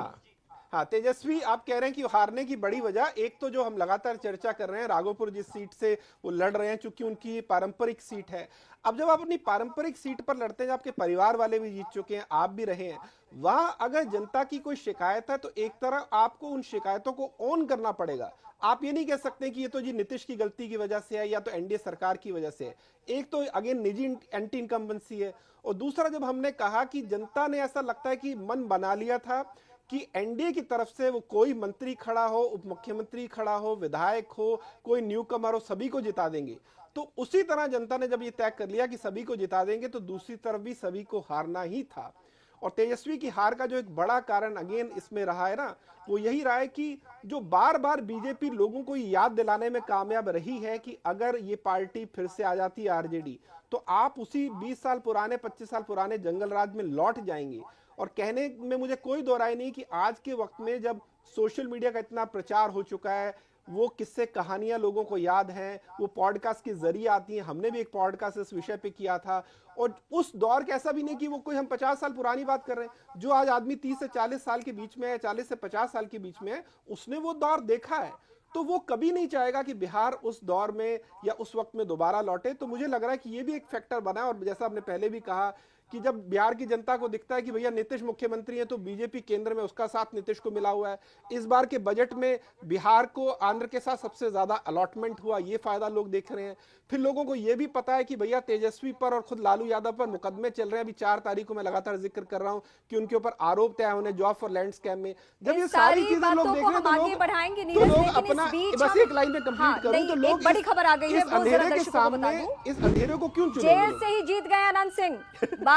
हाँ, तेजस्वी, आप कह रहे हैं कि हारने की बड़ी वजह, एक तो जो हम लगातार चर्चा कर रहे हैं, राघोपुर जिस सीट से वो लड़ रहे हैं, चूंकि उनकी पारंपरिक सीट है। अब जब आप अपनी पारंपरिक सीट पर लड़ते हैं, आपके परिवार वाले भी जीत चुके हैं, आप भी रहे हैं, वहां अगर जनता की कोई शिकायत है तो एक तरह आपको उन शिकायतों को ऑन करना पड़ेगा। आप ये नहीं कह सकते कि ये तो जी नीतीश की गलती की वजह से है या तो एनडीए सरकार की वजह से है। एक तो अगेन निजी एंटी इनकम्बेंसी है, और दूसरा जब हमने कहा कि जनता ने ऐसा लगता है कि मन बना लिया था कि एनडीए की तरफ से वो कोई मंत्री खड़ा हो, उप मुख्यमंत्री खड़ा हो, विधायक हो, कोई न्यू कमर हो, सभी को जिता देंगे। तो उसी तरह जनता ने जब ये तय कर लिया कि सभी को जिता देंगे, तो दूसरी तरफ भी सभी को हारना ही था। और तेजस्वी की हार का जो एक बड़ा कारण अगेन इसमें रहा है ना, वो यही रहा है कि जो बार बार बीजेपी लोगों को याद दिलाने में कामयाब रही है कि अगर ये पार्टी फिर से आ जाती है आरजेडी, तो आप उसी 20 साल पुराने 25 साल पुराने जंगल राज में लौट जाएंगे। और कहने में मुझे कोई दो राय नहीं कि आज के वक्त में जब सोशल मीडिया का इतना प्रचार हो चुका है, वो किस्से कहानियां लोगों को याद हैं, वो पॉडकास्ट के जरिए आती हैं। हमने भी एक पॉडकास्ट इस विषय पे किया था, और उस दौर का ऐसा भी नहीं कि वो कोई हम 50 साल पुरानी बात कर रहे हैं। जो आज आदमी 30 से 40 साल के बीच में है, 40 से 50 साल के बीच में है, उसने वो दौर देखा है, तो वो कभी नहीं चाहेगा कि बिहार उस दौर में या उस वक्त में दोबारा लौटे। तो मुझे लग रहा है कि ये भी एक फैक्टर बना है। और जैसा हमने पहले भी कहा कि जब बिहार की जनता को दिखता है कि भैया नीतीश मुख्यमंत्री है, तो बीजेपी केंद्र में, उसका साथ नीतीश को मिला हुआ है। इस बार के बजट में बिहार को आंध्र के साथ सबसे ज्यादा अलॉटमेंट हुआ, ये फायदा लोग देख रहे हैं। फिर लोगों को यह भी पता है कि भैया तेजस्वी पर और खुद लालू यादव पर मुकदमे चल रहे हैं। अभी 4 तारीख को मैं लगातार जिक्र कर रहा हूं कि उनके ऊपर आरोप तय होने जॉब फॉर लैंड स्कैम में। जब ये सारी चीजें लोग देख रहे हैं, तो लोग अपना, बस एक लाइन में कंप्लीट करूं तो लोग बड़ी खबर आ गई है, इस अंधेरे के सामने इस अंधेरे को क्यों चुनेंगे? जेल से ही जीत गए अनंत सिंह।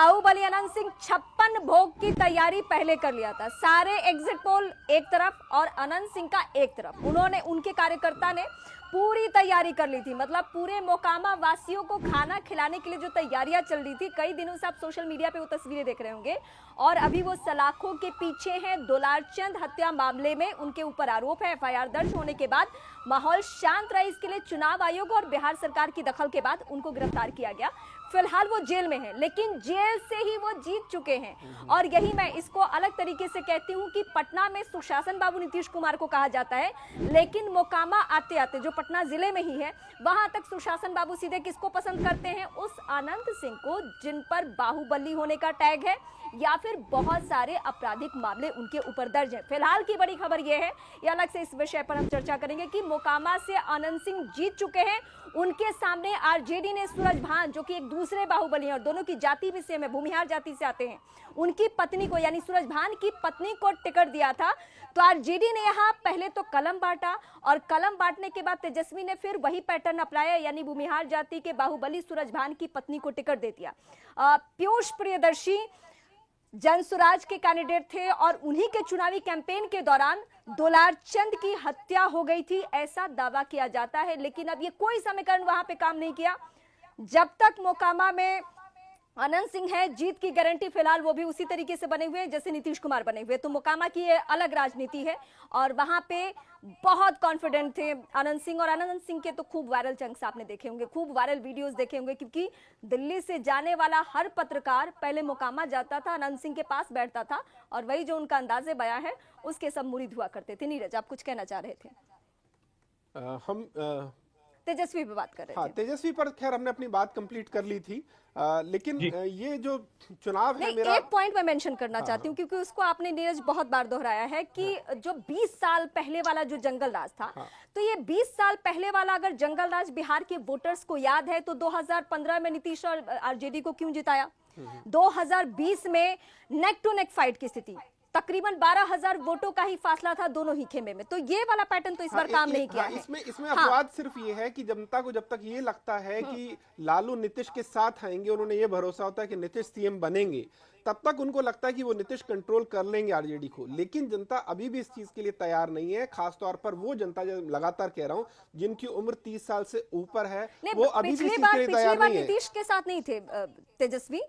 बाहुबली अनंत सिंह 56 भोग की तैयारी पहले कर लिया था। सारे एग्जिट पोल एक तरफ और अनंत सिंह का एक तरफ। उनके कार्यकर्ता ने पूरी तैयारी कर ली थी। मतलब पूरे मोकामा वासियों को खाना खिलाने के लिए जो तैयारियां चल रही थी, कई दिनों से आप सोशल मीडिया पे वो तस्वीरें देख रहे होंगे। और अभी वो सलाखों के पीछे हैं। दुलारचंद हत्या मामले में उनके ऊपर आरोप है। एफआईआर दर्ज होने के बाद माहौल शांत रहा। इसके लिए चुनाव आयोग और बिहार सरकार की दखल के बाद उनको गिरफ्तार किया गया। फिलहाल वो जेल में है, लेकिन जेल से ही वो जीत चुके हैं। और यही मैं इसको अलग तरीके से कहती हूं कि पटना में सुशासन बाबू नीतीश कुमार को कहा जाता है, लेकिन मोकामा आते आते जो पटना जिले में ही है, वहां तक सुशासन बाबू सीधे किसको पसंद करते हैं? उस अनंत सिंह को, जिन पर बाहुबली होने का टैग है या फिर बहुत सारे आपराधिक मामले उनके ऊपर दर्ज हैं। फिलहाल की बड़ी खबर यह है, ये अलग से इस विषय पर हम चर्चा करेंगे कि मोकामा से अनंत सिंह जीत चुके हैं। उनके सामने आरजेडी ने सूरज भान, जो कि एक दूसरे बाहुबली हैं और दोनों की जाति भी सेम है, भूमिहार जाति से आते हैं, उनकी पत्नी को यानी सूरज भान की पत्नी को टिकट दिया था। तो आरजेडी ने यहाँ पहले तो कलम बांटा और कलम बांटने के बाद तेजस्वी ने फिर वही पैटर्न अपनाया, यानी भूमिहार जाति के बाहुबली सूरज भान की पत्नी को टिकट दे दिया। पीयूष प्रियदर्शी जनसुराज के कैंडिडेट थे और उन्हीं के चुनावी कैंपेन के दौरान दुलारचंद की हत्या हो गई थी, ऐसा दावा किया जाता है। लेकिन अब ये कोई समीकरण वहां पे काम नहीं किया। जब तक मोकामा में अनंत सिंह है, जीत की गारंटी फिलहाल वो भी उसी तरीके से बने हुए हैं जैसे नीतीश कुमार बने हुए। तो मोकामा की ये अलग राजनीति है और वहां पे बहुत कॉन्फिडेंट थे अनंत सिंह। और अनंत सिंह के तो खूब वायरल चंक्स आपने देखे होंगे, खूब वायरल वीडियोस देखे होंगे, क्योंकि दिल्ली से जाने वाला हर पत्रकार पहले मोकामा जाता था, अनंत सिंह के पास बैठता था और वही जो उनका अंदाजे बयां है उसके सब मुरीद हुआ करते थे। नीरज, आप कुछ कहना चाह रहे थे? तेजस्वी पे बात कर रहे थे। हाँ, तेजस्वी पर खैर हमने अपनी बात कंप्लीट कर ली थी। लेकिन ये जो चुनाव है, मेरा एक पॉइंट मैं मेंशन करना चाहती हूँ, क्योंकि उसको आपने नीरज बहुत बार दोहराया है कि जो 20 साल पहले वाला जो जंगल राज था, तो ये 20 साल पहले वाला अगर जंगल राज बिहार के वोटर्स को याद है तो 2015 में नीतीश और आरजेडी को क्यों जिताया? 2020 में नेक टू नेक फाइट की स्थिति, तकरीबन 12,000 वोटों का ही फासला था दोनों ही खेमे में। तो ये वाला पैटर्न तो इस बार काम नहीं किया है। इसमें अपवाद सिर्फ ये है कि जनता को जब तक ये लगता है कि लालू नीतीश के साथ आएंगे, उन्होंने ये भरोसा होता है कि नीतीश सीएम बनेंगे, तब तक उनको लगता है कि वो नीतीश कंट्रोल कर लेंगे आरजेडी को। लेकिन जनता अभी भी इस चीज के लिए तैयार नहीं है। खासतौर पर वो जनता, जो लगातार कह रहा हूँ, जिनकी उम्र 30 साल से ऊपर है, वो अभी भी इस चीज के लिए तैयार नहीं है। नीतीश के साथ नहीं थे तेजस्वी।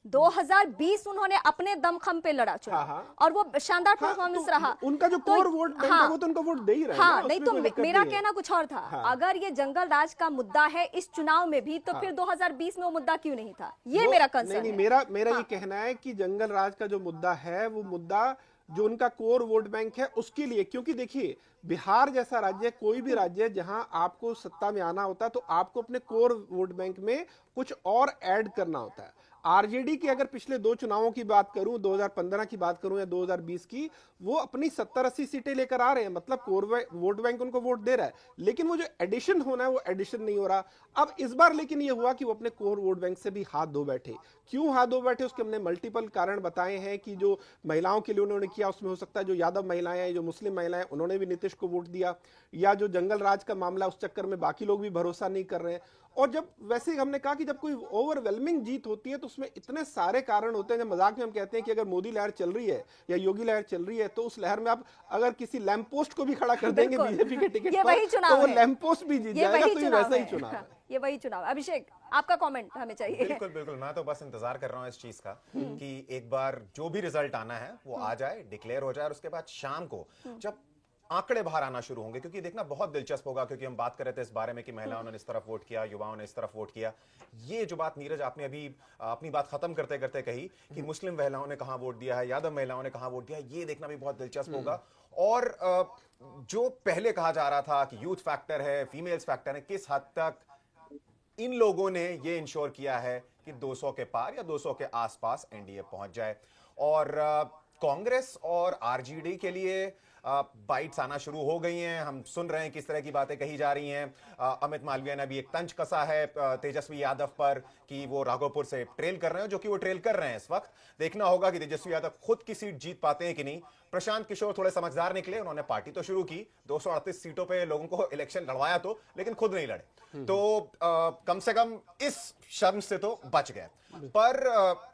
2020 उन्होंने अपने दमखम पे लड़ा चुनाव और वो शानदार परफॉर्मेंस रहा। उनका जो कोर वोट बैंक है वो तो उनको वोट दे ही रहा है। नहीं तो मेरा कहना कुछ और था। अगर ये जंगल राज का मुद्दा है इस चुनाव में भी, तो फिर 2020 में वो मुद्दा क्यों नहीं था? ये मेरा कंसर्न है। मेरा ये कहना है कि जंगल राज का जो मुद्दा है, वो मुद्दा जो उनका कोर वोट बैंक है उसके लिए। क्योंकि देखिए, बिहार जैसा राज्य, कोई भी राज्य जहां आपको सत्ता में आना होता है तो आपको अपने कोर वोट बैंक में कुछ और ऐड करना होता है। आरजेडी की अगर पिछले 2 चुनावों की बात करूं, 2015 की बात करूं या 2020 की, वो अपनी 70-80 सीटें लेकर आ रहे हैं। मतलब कोर वोट बैंक उनको वोट दे रहा है, लेकिन वो जो एडिशन होना है वो एडिशन नहीं हो रहा। अब इस बार लेकिन ये हुआ कि वो अपने कोर वोट बैंक से भी हाथ धो बैठे। क्यों हाथ धो बैठे, उसके हमने मल्टीपल कारण बताए हैं। कि जो महिलाओं के लिए उन्होंने किया, उसमें हो सकता है जो यादव महिलाएं हैं, जो मुस्लिम महिलाएं, उन्होंने भी नीतीश को वोट दिया, या जो जंगल राज का मामला, उस चक्कर में बाकी लोग भी भरोसा नहीं कर रहे हैं। और जब वैसे हमने कहा कि जब कोई ओवरवेलमिंग जीत होती है तो उसमें इतने सारे कारण होते हैं। जब मजाक में हम कहते हैं कि अगर मोदी लहर चल रही है या योगी लहर चल रही है, तो उस लहर में आप अगर किसी लैंप पोस्ट को भी खड़ा कर देंगे बीजेपी के टिकट पर, तो वो लैंप पोस्ट भी जीत जाएगा। तो ये वैसा ही चुनाव है। ये वही चुनाव। अभिषेक, आपका कमेंट हमें चाहिए। बिल्कुल बिल्कुल, मैं तो बस इंतजार कर रहा हूँ इस चीज का कि एक बार जो भी रिजल्ट आना है वो आ जाए, डिक्लेयर हो जाए, और उसके बाद शाम को जब आंकड़े बाहर आना शुरू होंगे, क्योंकि देखना बहुत दिलचस्प होगा। क्योंकि हम बात कर रहे थे इस बारे में कि महिलाओं ने इस तरफ वोट किया, युवाओं ने इस तरफ वोट किया। ये जो बात नीरज आपने अभी अपनी बात खत्म करते करते कही कि मुस्लिम महिलाओं ने कहां वोट दिया है, यादव महिलाओं ने कहां वोट दिया है, ये देखना भी बहुत दिलचस्प होगा। और जो पहले कहा जा रहा था कि यूथ फैक्टर है, फीमेल्स फैक्टर है, किस हद तक इन लोगों ने ये इंश्योर किया है कि 200 के पार या 200 के आसपास एनडीए पहुंच जाए। और कांग्रेस और आरजेडी के लिए बाइट्स आना शुरू हो गई हैं, हम सुन रहे हैं किस तरह की बातें कही जा रही हैं। अमित मालवीय ने अभी एक तंज कसा है तेजस्वी यादव पर कि वो राघोपुर से ट्रेल कर रहे हैं, जो कि वो ट्रेल कर रहे हैं। इस वक्त देखना होगा कि तेजस्वी यादव खुद की सीट जीत पाते हैं कि नहीं। प्रशांत किशोर थोड़े समझदार निकले, उन्होंने पार्टी तो शुरू की, 238 सीटों पे लोगों को इलेक्शन लड़वाया तो, लेकिन खुद नहीं लड़े, तो कम से कम इस शर्म से तो बच गए। पर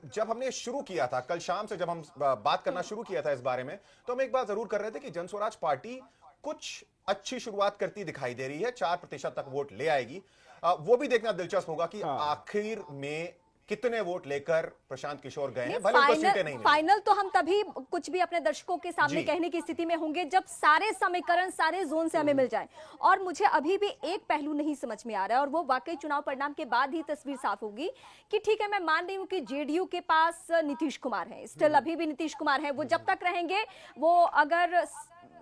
जब हमने शुरू किया था कल शाम से, जब हम बात करना शुरू किया था इस बारे में, तो हम एक बात जरूर कर रहे थे कि जनस्वराज पार्टी कुछ अच्छी शुरुआत करती दिखाई दे रही है, 4% तक वोट ले आएगी। वो भी देखना दिलचस्प होगा कि आखिर में कितने वोट लेकर प्रशांत किशोर गए हैं, भले उनको सीटें नहीं मिली। फाइनल तो हम तभी कुछ भी अपने दर्शकों के सामने कहने की स्थिति में होंगे जब सारे समीकरण सारे जोन से हमें मिल जाए। और मुझे अभी भी एक पहलू नहीं समझ में आ रहा है, और वो वाकई चुनाव परिणाम के बाद ही तस्वीर साफ होगी कि ठीक है, मैं मान रही हूं कि जेडीयू के पास नीतीश कुमार है, स्टिल अभी भी नीतीश कुमार है, वो जब तक रहेंगे, वो अगर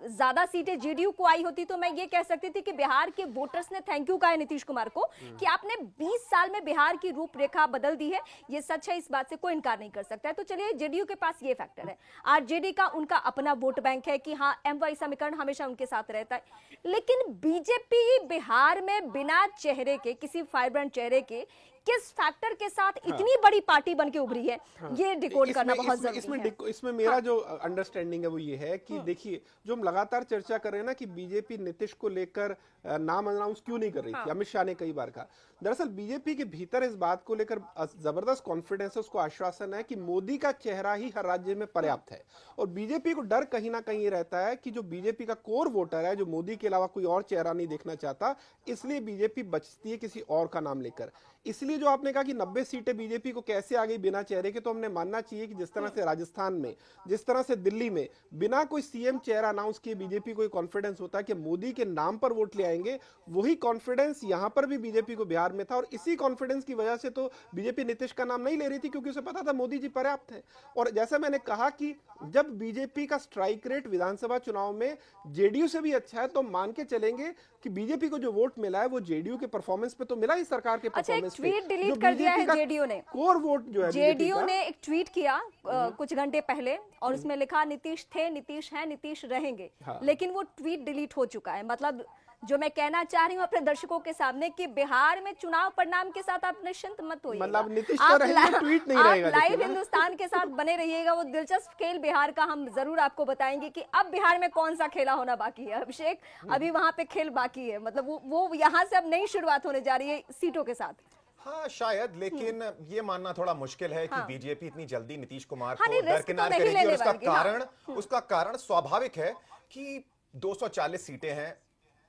ज्यादा सीटें जेडीयू को आई होती तो मैं ये कह सकती थी कि बिहार के वोटर्स ने थैंक यू कहा है नीतीश कुमार को कि आपने 20 साल में बिहार की रूपरेखा बदल दी है। ये सच है, इस बात से कोई इनकार नहीं कर सकता है। तो चलिए, जेडीयू के पास ये फैक्टर है, आरजेडी का उनका अपना वोट बैंक है कि हाँ, एमवाई समीकरण हमेशा उनके साथ रहता है। लेकिन बीजेपी बिहार में बिना चेहरे के, किसी वाइब्रेंट चेहरे के, किस फैक्टर के साथ इतनी बड़ी पार्टी बन के उभरी है, ये डिकोड करना बहुत जरूरी है। इसमें मेरा जो अंडरस्टैंडिंग है वो ये है कि देखिए, जो हम लगातार चर्चा कर रहे हैं ना कि बीजेपी नीतीश को लेकर नाम अनाउंस क्यों नहीं कर रही थी, अमित शाह ने कई बार कहा। दरअसल बीजेपी के भीतर इस बात को लेकर जबरदस्त कॉन्फिडेंस है, उसको आश्वासन है कि मोदी का चेहरा ही हर राज्य में पर्याप्त है। और बीजेपी को डर कहीं ना कहीं रहता है कि जो बीजेपी का कोर वोटर है, जो मोदी के अलावा कोई और चेहरा नहीं देखना चाहता, इसलिए बीजेपी बचती है किसी और का नाम लेकर। इसलिए जो आपने कहा कि 90 सीटें बीजेपी को कैसे आ गई बिना चेहरे के, तो हमने मानना चाहिए कि जिस तरह से राजस्थान में, जिस तरह से दिल्ली में बिना कोई सीएम चेहरा अनाउंस किए बीजेपी को कॉन्फिडेंस होता है कि मोदी के नाम पर वोट ले आएंगे, वही कॉन्फिडेंस यहां पर भी बीजेपी को बिहार में था। और इसी कॉन्फिडेंस की वजह से तो बीजेपी नीतीश का नाम नहीं ले रही थी, क्योंकि उसे पता था मोदी जी पर्याप्त है। और जैसा मैंने कहा कि जब बीजेपी का स्ट्राइक रेट विधानसभा चुनाव में जेडीयू से भी अच्छा है, तो मान के चलेंगे कि बीजेपी को जो वोट मिला है वो जेडीयू के परफॉर्मेंस पे तो मिला ही, सरकार के परफॉर्मेंस पे। ट्वीट डिलीट कर दिया है जेडीयू ने, कोर वोट जो है जेडीयू ने एक ट्वीट किया कुछ घंटे पहले, और उसमें लिखा नीतीश थे, नीतीश हैं, नीतीश रहेंगे। लेकिन वो ट्वीट डिलीट हो चुका है। मतलब जो मैं कहना चाह रही हूँ अपने दर्शकों के सामने कि बिहार में चुनाव परिणाम के साथ आप निश्चिंत मत होइएगा, मतलब नीतीश तो रहेंगे, ट्वीट नहीं रहेगा। आप लाइव हिंदुस्तान के साथ बने रहिएगा। वो दिलचस्प खेल बिहार का हम जरूर आपको बताएंगे कि अब बिहार में कौन सा खेला होना बाकी है। अभिषेक, अभी वहां पे खेल बाकी है, मतलब वो यहाँ से अब नई शुरुआत होने जा रही है सीटों के साथ। हाँ शायद, लेकिन ये मानना थोड़ा मुश्किल है कि बीजेपी इतनी जल्दी नीतीश कुमार को नहीं, दरकिनार करेगी। और उसका कारण स्वाभाविक है कि 240 सीटें हैं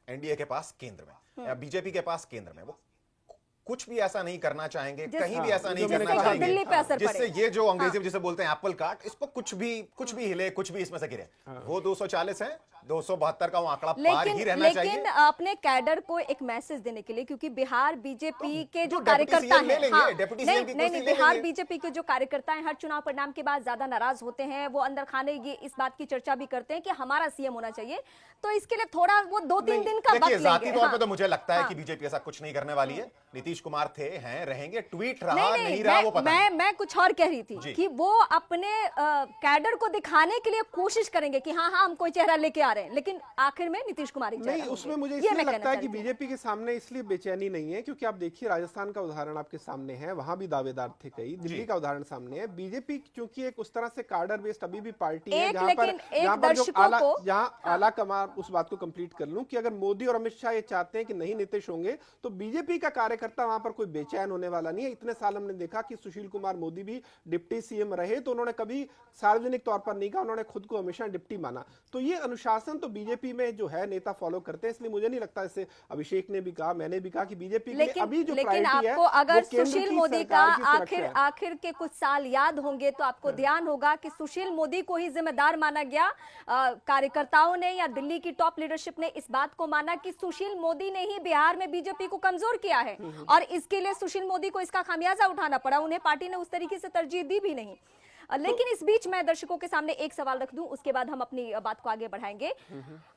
एनडीए के पास केंद्र में, या बीजेपी के पास केंद्र में। वो कुछ भी ऐसा नहीं करना चाहेंगे, कहीं भी ऐसा नहीं करना चाहेंगे जिससे ये जो अंग्रेजी में जिसे बोलते हैं एप्पल कार्ट, इसको कुछ भी हिले, कुछ भी इसमें से गिरे। वो 240 है, 272 का वो आंकड़ा पार ही रहना चाहिए। लेकिन अपने कैडर को एक मैसेज देने के लिए, क्योंकि बिहार बीजेपी के जो कार्यकर्ता हैं, नहीं, बिहार बीजेपी के जो कार्यकर्ता हैं हर चुनाव परिणाम के बाद ज्यादा नाराज होते हैं। वो अंदर खाने ये इस बात की चर्चा भी करते हैं कि हमारा सीएम होना चाहिए। तो इसके लिए थोड़ा वो 2-3 दिन का वक्त लेंगे। जाती तौर पे तो मुझे लगता है कि बीजेपी ऐसा कुछ नहीं करने वाली है। नीतीश कुमार थे, हैं, रहेंगे। ट्वीट रहा नहीं रहा वो पता नहीं। मैं कुछ और कह रही थी कि वो अपने कैडर को दिखाने के लिए कोशिश करेंगे कि हाँ हम कोई चेहरा लेके आ रहे हैं, लेकिन आखिर में नीतीश कुमार नहीं। उसमें मुझे इसलिए लगता है कि बीजेपी के सामने इसलिए बेचैनी नहीं है क्योंकि आप देखिए राजस्थान का उदाहरण आपके सामने है, वहां भी दावेदार थे कई। दिल्ली का उदाहरण सामने है। बीजेपी क्योंकि एक उस तरह से कार्डर बेस्ड अभी भी पार्टी है जहां पर आला कमान, उस बात को कंप्लीट कर लूं कि अगर मोदी और अमित शाह ये चाहते हैं कि नहीं नीतीश होंगे, तो बीजेपी का कार्यकर्ता वहां पर कोई बेचैन होने वाला नहीं है। इतने साल हमने देखा कि सुशील कुमार मोदी भी डिप्टी सीएम रहे, तो उन्होंने कभी सार्वजनिक तौर पर नहीं कहा, उन्होंने खुद को हमेशा डिप्टी माना। तो ये अनुशासन तो बीजेपी में जो है नेता फॉलो करते हैं। इसलिए मुझे नहीं लगता, जैसे अभिषेक ने भी कहा, मैंने भी कहा कि बीजेपी के लिए अभी जो प्रायोरिटी है, अगर सुशील मोदी का आखिर के कुछ साल याद होंगे तो आपको ध्यान होगा कि सुशील मोदी को ही जिम्मेदार माना गया। कार्यकर्ताओं ने या दिल्ली की टॉप लीडरशिप ने इस बात को माना कि सुशील मोदी ने ही बिहार में बीजेपी को कमजोर किया है, और इसके लिए सुशील मोदी को इसका खामियाजा उठाना पड़ा। उन्हें पार्टी ने उस तरीके से तरजीह दी भी नहीं। लेकिन इस बीच मैं दर्शकों के सामने एक सवाल रख दूं, उसके बाद हम अपनी बात को आगे बढ़ाएंगे।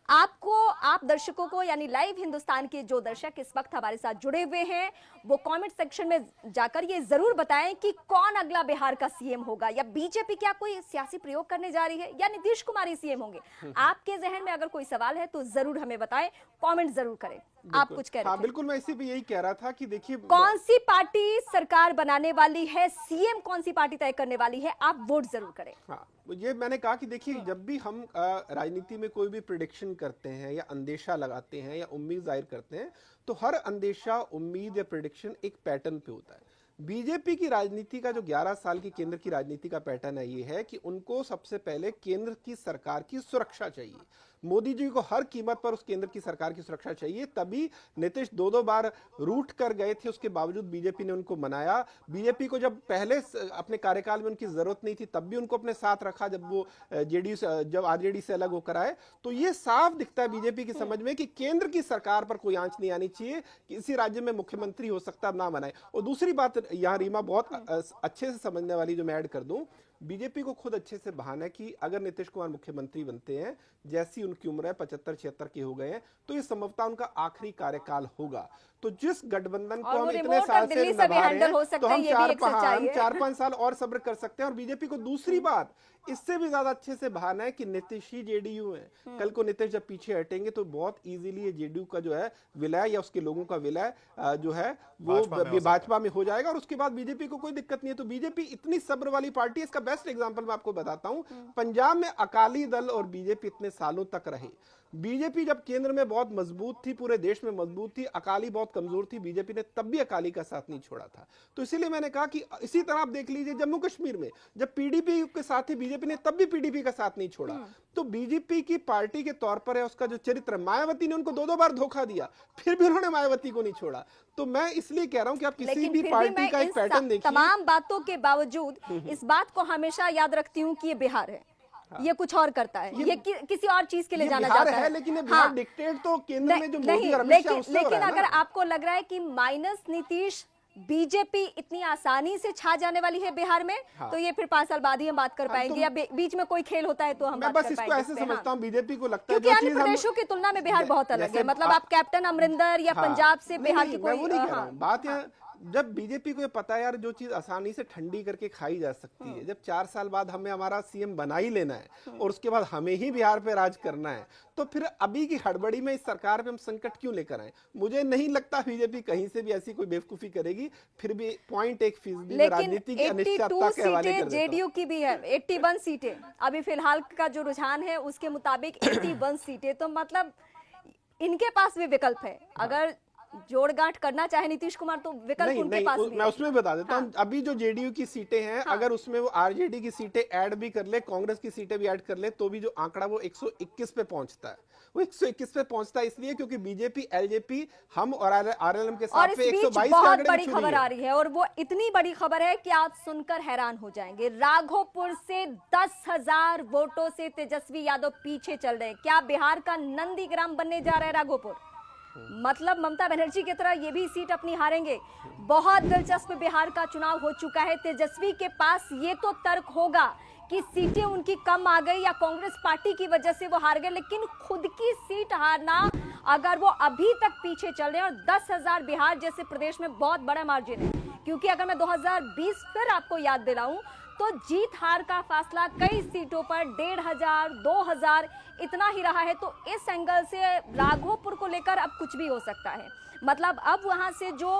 आप दर्शकों को यानी लाइव हिंदुस्तान के जो दर्शक इस वक्त हमारे साथ जुड़े हुए हैं वो कमेंट सेक्शन में जाकर ये जरूर बताएं कि कौन अगला बिहार का सीएम होगा, या बीजेपी क्या कोई सियासी प्रयोग करने जा रही है, या नीतीश कुमार ही सीएम होंगे। आपके जहन में अगर कोई सवाल है तो जरूर हमें बताएं, कमेंट जरूर करें। आप कुछ कह रहे थे। बिल्कुल, मैं इसी पे यही कह रहा था कि देखिए कौन सी पार्टी सरकार बनाने वाली है, सीएम कौन सी पार्टी तय करने वाली है, आप वोट जरूर करें। हाँ, ये मैंने कहा कि देखिए जब भी हम राजनीति में कोई भी प्रिडिक्शन करते हैं या अंदेशा लगाते हैं या उम्मीद जाहिर करते हैं, तो हर अंदेशा, उम्मीद या प्रिडिक्शन एक पैटर्न पे होता है। बीजेपी की राजनीति का जो 11 साल की केंद्र की राजनीति का पैटर्न है, ये है कि उनको सबसे पहले केंद्र की सरकार की सुरक्षा चाहिए। मोदी जी को हर कीमत पर उस केंद्र की सरकार की सुरक्षा चाहिए। तभी नीतीश दो बार रूठ कर गए थे, उसके बावजूद बीजेपी ने उनको मनाया। बीजेपी को जब पहले अपने कार्यकाल में उनकी जरूरत नहीं थी, तब भी उनको अपने साथ रखा जब वो जब आरजेडी से अलग होकर आए। तो ये साफ दिखता है बीजेपी की समझ में कि केंद्र की सरकार पर कोई आंच नहीं आनी चाहिए, किसी राज्य में मुख्यमंत्री हो सकता है ना बनाए। और दूसरी बात यहाँ रीमा बहुत अच्छे से समझने वाली जो मैं ऐड कर दूं, बीजेपी को खुद अच्छे से बहाना है कि अगर नीतीश कुमार मुख्यमंत्री बनते हैं, जैसी उनकी उम्र है 75-76 के हो गए हैं, तो ये संभवतः उनका आखिरी कार्यकाल होगा। तो जिस गठबंधन को हम इतने साल से निभा रहे हैं, तो हम 4-5 साल और सब्र कर सकते हैं। और बीजेपी को दूसरी बात इससे भी ज्यादा अच्छे से बहाना है कि नीतीश ही जेडीयू है। कल को नीतीश जब पीछे हटेंगे तो बहुत इजीली ये जेडीयू का जो है विलय या उसके लोगों का विलय जो है वो भाजपा में हो जाएगा, और उसके बाद बीजेपी को कोई दिक्कत नहीं है। तो बीजेपी इतनी सब्र वाली पार्टी है। इसका बेस्ट एग्जांपल मैं आपको बताता हूं, पंजाब में अकाली दल और बीजेपी इतने सालों तक रहे। बीजेपी जब केंद्र में बहुत मजबूत थी, पूरे देश में मजबूत थी, अकाली बहुत कमजोर थी, बीजेपी ने तब भी अकाली का साथ नहीं छोड़ा था। तो इसीलिए मैंने कहा कि इसी तरह आप देख लीजिए जम्मू कश्मीर में जब पीडीपी के साथ थी बीजेपी ने, तब भी पीडीपी का साथ नहीं छोड़ा। तो बीजेपी की पार्टी के तौर पर है उसका जो चरित्र, मायावती ने उनको दो बार धोखा दिया, फिर भी उन्होंने मायावती को नहीं छोड़ा। तो मैं इसलिए कह रहा हूं कि आप किसी भी पार्टी का एक पैटर्न देखिए। तमाम बातों के बावजूद इस बात को हमेशा याद रखती हूँ कि ये बिहार है, ये कुछ और करता है, ये किसी और चीज के लिए जाना जाता है। लेकिन बिहार डिक्टेट तो केंद्र में जो मोदी और अमित शाह उससे हो रहा है। लेकिन अगर आपको लग रहा है कि माइनस नीतीश बीजेपी इतनी आसानी से छा जाने वाली है बिहार में, तो ये फिर 5 साल बाद ही हम बात कर पाएंगे, या बीच में कोई खेल होता है तो हम बात कर पाएंगे। मैं बस इसको ऐसे समझता हूं, बीजेपी को लगता है क्योंकि अन्य प्रदेशों की तुलना में बिहार बहुत अलग है। मतलब आप कैप्टन अमरिंदर या पंजाब से बिहार की कोई बात है। जब बीजेपी को ये पता है यार जो चीज आसानी से ठंडी करके खाई जा सकती है, जब 4 साल बाद हमें हमारा सीएम बना ही लेना है और उसके बाद हमें ही बिहार पे राज करना है, तो फिर अभी की हड़बड़ी में इस सरकार पे हम संकट क्यों लेकर आए? मुझे नहीं लगता बीजेपी कहीं से भी ऐसी कोई बेवकूफी करेगी। फिर भी 0.1% राजनीति की अनिश्चितता के हवाले कर देता हूं। जेडीयू की भी है 81 सीटें, अभी फिलहाल का जो रुझान है उसके मुताबिक 81 सीटें। तो मतलब इनके पास भी विकल्प है, अगर जोड़ गांठ करना चाहे नीतीश कुमार तो विकल्प उनके पास भी है। मैं उसमें बता देता हूं, अभी जो जेडीयू की सीटें हैं, अगर उसमें वो आरजेडी की सीटें ऐड भी कर ले, कांग्रेस की सीटें भी ऐड कर ले, तो भी जो आंकड़ा वो 121 पे पहुंचता है। वो 121 पे पहुंचता है इसलिए क्योंकि बीजेपी, एलजेपी, हम और आरएलएम के साथ पे 122 बहुत बड़ी खबर आ रही है, और वो इतनी बड़ी खबर है कि आप सुनकर हैरान हो जाएंगे। राघोपुर से 10,000 वोटों से तेजस्वी यादव पीछे चल रहे हैं। क्या बिहार का नंदीग्राम बनने जा रहा है राघोपुर? मतलब ममता बनर्जी की तरह ये भी सीट अपनी हारेंगे। बहुत दिलचस्प बिहार का चुनाव हो चुका है। तेजस्वी के पास ये तो तर्क होगा कि सीटें उनकी कम आ गई या कांग्रेस पार्टी की वजह से वो हार गए, लेकिन खुद की सीट हारना, अगर वो अभी तक पीछे चल रहे हैं, और 10,000 बिहार जैसे प्रदेश में बहुत बड़ा मार्जिन है। क्योंकि अगर मैं 2020 फिर आपको याद दिलाऊं तो जीत हार का फासला कई सीटों पर 1,500, 2,000 इतना ही रहा है। तो इस एंगल से राघोपुर को लेकर अब कुछ भी हो सकता है। मतलब अब वहां से जो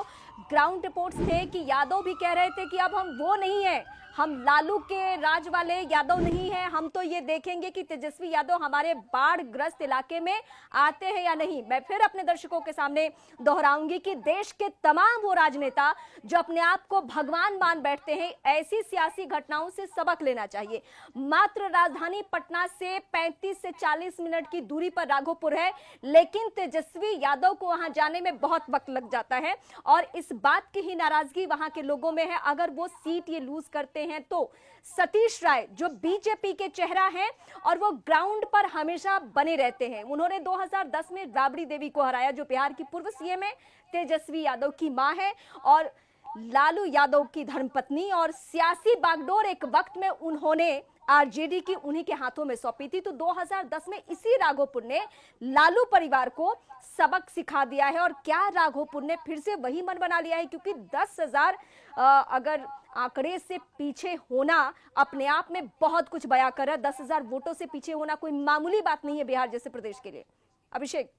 ग्राउंड रिपोर्ट्स थे कि यादव भी कह रहे थे कि अब हम वो नहीं है, हम लालू के राज वाले यादव नहीं है, हम तो ये देखेंगे कि तेजस्वी यादव हमारे बाढ़ ग्रस्त इलाके में आते हैं या नहीं। मैं फिर अपने दर्शकों के सामने दोहराऊंगी कि देश के तमाम वो राजनेता जो अपने आप को भगवान मान बैठते हैं, ऐसी सियासी घटनाओं से सबक लेना चाहिए। मात्र राजधानी पटना से 35 से 40 मिनट की दूरी पर राघोपुर है, लेकिन तेजस्वी यादव को वहां जाने में बहुत वक्त लग जाता है, और इस बात की ही नाराजगी वहां के लोगों में है। अगर वो सीट ये लूज करते हैं तो सतीश राय जो बीजेपी के चेहरा हैं और वो ग्राउंड पर हमेशा बने रहते हैं, उन्होंने 2010 में राबड़ी देवी को हराया जो बिहार की पूर्व सीएम है, तेजस्वी यादव की मां है और लालू यादव की धर्मपत्नी, और सियासी बागडोर एक वक्त में उन्होंने आरजेडी की उन्हीं के हाथों में सौंपी थी। तो 2010 में इसी राघोपुर ने लालू परिवार को सबक सिखा दिया है। और क्या राघोपुर ने फिर से वही मन बना लिया है? क्योंकि 10,000 अगर आंकड़े से पीछे होना अपने आप में बहुत कुछ बयां कर रहा है। 10,000 वोटों से पीछे होना कोई मामूली बात नहीं है बिहार जैसे प्रदेश के लिए। अभिषेक,